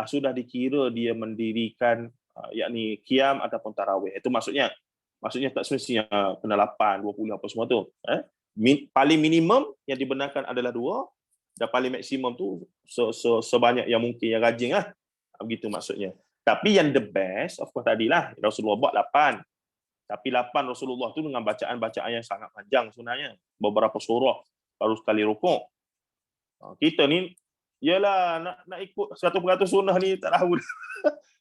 Sudah dikira dia mendirikan yakni qiyam ataupun tarawih. Itu maksudnya. Maksudnya tak semestinya kena 8, 20 apa semua tu. Paling minimum yang dibenarkan adalah 2 dan paling maksimum tu sebanyak yang mungkin yang rajin lah. Begitu maksudnya. Tapi yang the best of course tadilah Rasulullah buat 8. Tapi 8 Rasulullah tu dengan bacaan-bacaan yang sangat panjang sebenarnya. Beberapa surah baru sekali rukuk. Kita ni yalah nak ikut 100% sunnah ni tak tahu.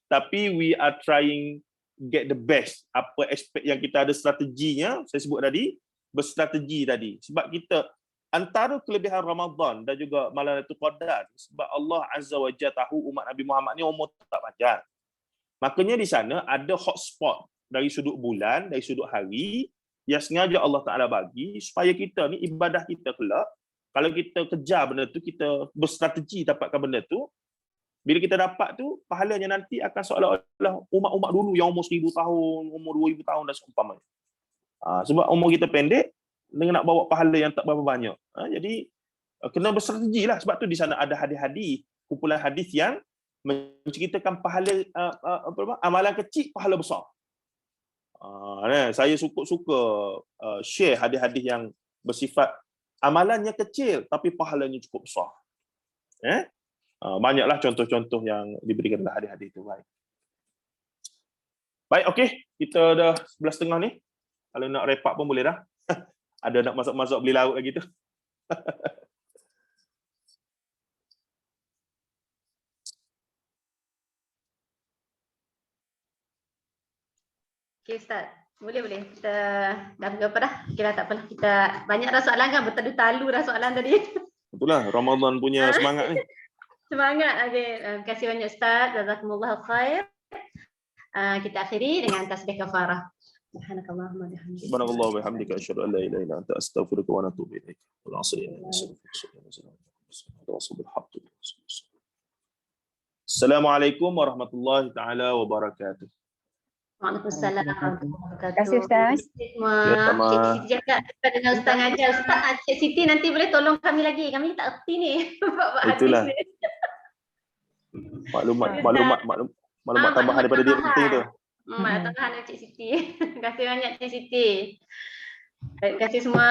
Tapi we are trying get the best. Apa aspek yang kita ada strateginya, saya sebut tadi, berstrategi tadi. Sebab kita antara kelebihan Ramadan dan juga malam Lailatul Qadar sebab Allah Azza wa Jalla tahu umat Nabi Muhammad ni umur tak panjang. Makanya di sana ada hotspot dari sudut bulan, dari sudut hari yang sengaja Allah Taala bagi supaya kita ni ibadah kita kelak kalau kita kejar benda tu, kita berstrategi dapatkan benda tu, bila kita dapat tu pahalanya nanti akan seolah-olah umat-umat dulu yang umur 1000 tahun, umur 2000 tahun dan seumpamanya. Sebab umur kita pendek dengan nak bawa pahala yang tak berapa banyak. Jadi kena berstrategi lah. Sebab tu di sana ada hadis-hadis, kumpulan hadis yang menceritakan pahala amalan kecil, pahala besar. Saya suka share hadis-hadis yang bersifat amalannya kecil tapi pahalanya cukup besar. Banyaklah contoh-contoh yang diberikan dalam hadis-hadis itu. Baik, okey. Kita dah 11.30 ni. Kalau nak wrap up pun boleh dah. Ada nak masuk-masuk beli lauk lagi tu.
Okey Ustaz. Boleh. Kita dah berapa dah? Okey dah tak apalah. Kita banyak dah soalan kan, bertalu-talu dah soalan tadi.
Itulah Ramadan punya semangat ni.
Semangat. Okey. Terima kasih banyak Ustaz. Jazakumullah khair. Kita akhiri dengan tasbih kafarah. Subhanakallahumma wa bihamdika.
Subhanallah wa bihamdika asyhadu an la ilaha illa anta astaghfiruka wa atubu ilaik. Wal 'asri. Assalamualaikum warahmatullahi taala wabarakatuh.
Waalaikumsalam warahmatullahi wabarakatuh.
Terima kasih Ustaz.
Semua.
Ya, sama.
Cik Siti cakap dengan Ustaz ngajar. Ustaz, Cik Siti nanti boleh tolong kami lagi. Kami tak erti ni.
Itulah. Maklumat tambahan daripada dia penting tu.
Maklumat tambahan dari Cik Siti. Terima kasih banyak Cik Siti. Terima kasih semua.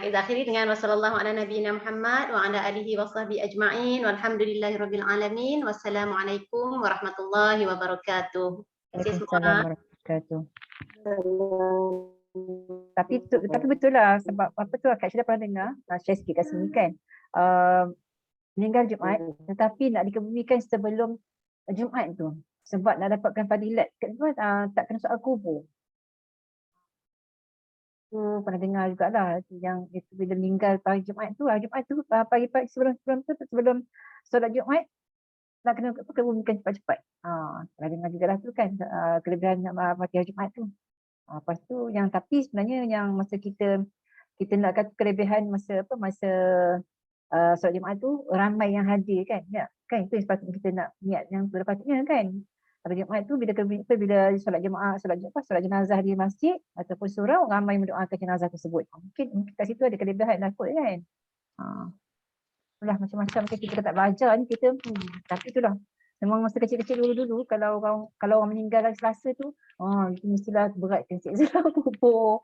Kita akhiri dengan wasallallahu ala nabiyina Muhammad wa ala alihi wa sahbihi ajma'in walhamdulillahirabbil alamin. Wassalamualaikum warahmatullahi wabarakatuh. Terima kasih semua.
Waalaikumsalam warahmatullahi wabarakatuh. Tapi betul lah, sebab apa tu Kak Syeda pernah dengar, share sikit kat sini kan. Meninggal Jumaat tetapi nak dikebumikan sebelum Jumaat tu. Sebab nak dapatkan fadilat tak kena soal kubur. Tu pernah dengar jugalah yang itu bila meninggal hari Jumaat tu pagi-pagi sebelum solat Jumaat nak kena kebumikan cepat-cepat. Pernah dengar jugalah tu kan kelebihan mati hari Jumaat tu. Lepas tu tapi sebenarnya yang masa kita nak kata kelebihan masa solat Jumaat tu ramai yang hadir kan. Ya, kan itu yang sepatutnya kita nak niat yang sepatutnya kan. Pada Jumaat tu bila solat jemaah, solat jenazah di masjid ataupun surau ramai mendoakan jenazah tersebut. Mungkin kat situ ada kelebihan lah kot kan. Itulah macam-macam kita tak belajar ni kita tapi itulah. Memang masa kecil-kecil dulu kalau orang meninggal hari Selasa tu itu mestilah berat kan ziarah kubur.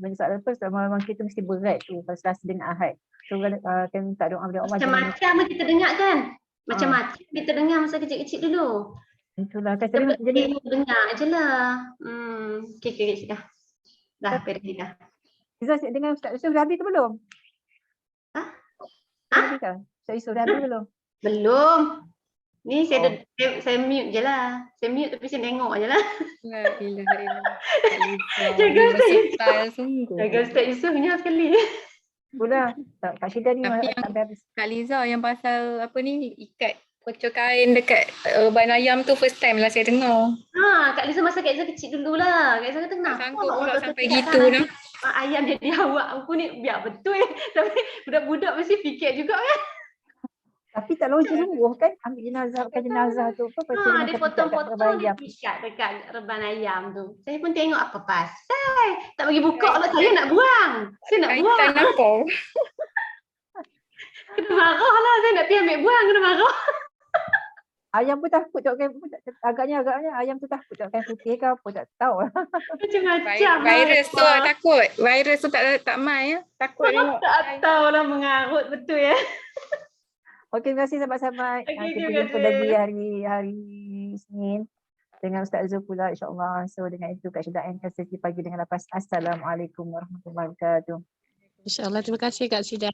Banyak soal lepas memang kita mesti berat tu pada Selasa dengan Ahad. So kan tak doa Allah.
Macam-macam kita dengar kan. Macam-macam kita dengar masa kecil-kecil dulu.
Itulah kan
jadi dengar je lah. Okey dah. Dah pergi dah.
Izzah dengan Ustaz Yusof dah habis ke belum? Ustaz Yusof dah habis belum?
Belum. Ni saya mute je lah. Saya mute tapi saya tengok je lah. Jaga Ustaz Yusof punya sekali.
Pula Kak Syeda ni
tapi yang Kak Liza yang pasal apa ni ikat pocong kain dekat ban ayam tu first time lah saya dengar.
Kak Liza masa Kak Liza kecil dululah. Kak Liza kata kenapa
sanggup pula sampai gitu dah.
Ayam jadi awak aku ni biar betul tapi budak-budak mesti fikir juga kan.
Tapi tak logik sungguh kan ambil jenazah tu
dia potong-potong dia ikat dekat reban ayam tu. Saya pun tengok apa pasal. Tak bagi buka lah saya nak buang. Saya nak buang.
Kaitan apa?
Kena marah lah saya nak pergi ambil buang kena marah.
Ayam pun takut tengok kain agaknya ayam tu takut tengok kain putih ke apa tak tahu lah.
Macam-macam.
Virus tu lah takut. Virus tu tak mai ya. Takut tengok.
Tak tahu lah mengarut betul ya.
Okey, terima kasih sahabat-sahabat. Kita jumpa lagi hari Isnin dengan Ustaz Azul pula insya-Allah. So dengan itu Kak Syeda endkan sesi pagi dengan lepas. Assalamualaikum warahmatullahi wabarakatuh.
InsyaAllah, terima kasih Kak Syeda.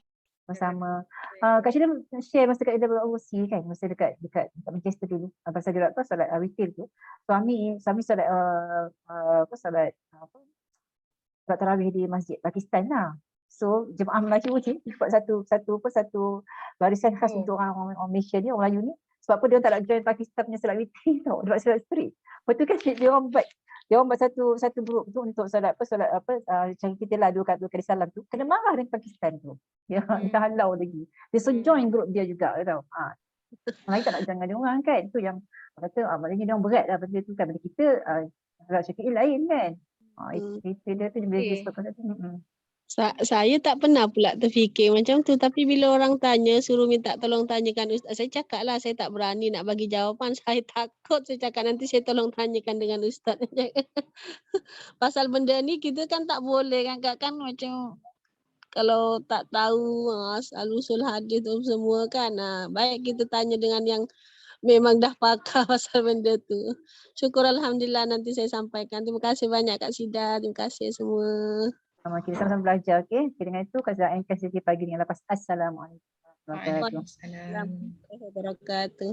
Sama. Kak Syeda share masa Kak Syeda berurusi kan, masa dekat Manchester dulu. Pasal dia tu solat witir tu. Suami solat solat tarawih di masjid Pakistan lah. So jemaah Melayu ni buat satu barisan khas untuk orang Malaysia ni, orang Melayu ni. Sebab apa dia tak nak join Pakistan punya solat witir tau. Dia buat solat street. Lepas tu kan dia orang buat satu grup tu untuk solat macam kita lah dua kali salam tu. Kena marah dengan Pakistan tu. Dia halau lagi. Dia join grup dia juga tau. Orang tak nak join dengan dia orang kan. Tu yang kata maknanya dia orang berat lah benda tu kan. Benda kita solat syafi'i lain kan. Itu dia tu bila dia sebab tu.
Saya tak pernah pula terfikir macam tu, tapi bila orang tanya suruh minta tolong tanyakan Ustaz, saya cakap lah saya tak berani nak bagi jawapan, saya takut, saya cakap nanti saya tolong tanyakan dengan Ustaz. Pasal benda ni kita kan tak boleh kan macam kalau tak tahu asal-usul hadis tu semua kan. Baik kita tanya dengan yang memang dah pakar pasal benda tu. Syukur Alhamdulillah nanti saya sampaikan. Terima kasih banyak Kak Syeda, terima kasih semua.
Kita sama-sama belajar, okey. Dengan itu Kak Syeda endkan sesi pagi dengan lepas. Assalamualaikum warahmatullahi wabarakatuh.
Waalaikumsalam warahmatullahi wabarakatuh.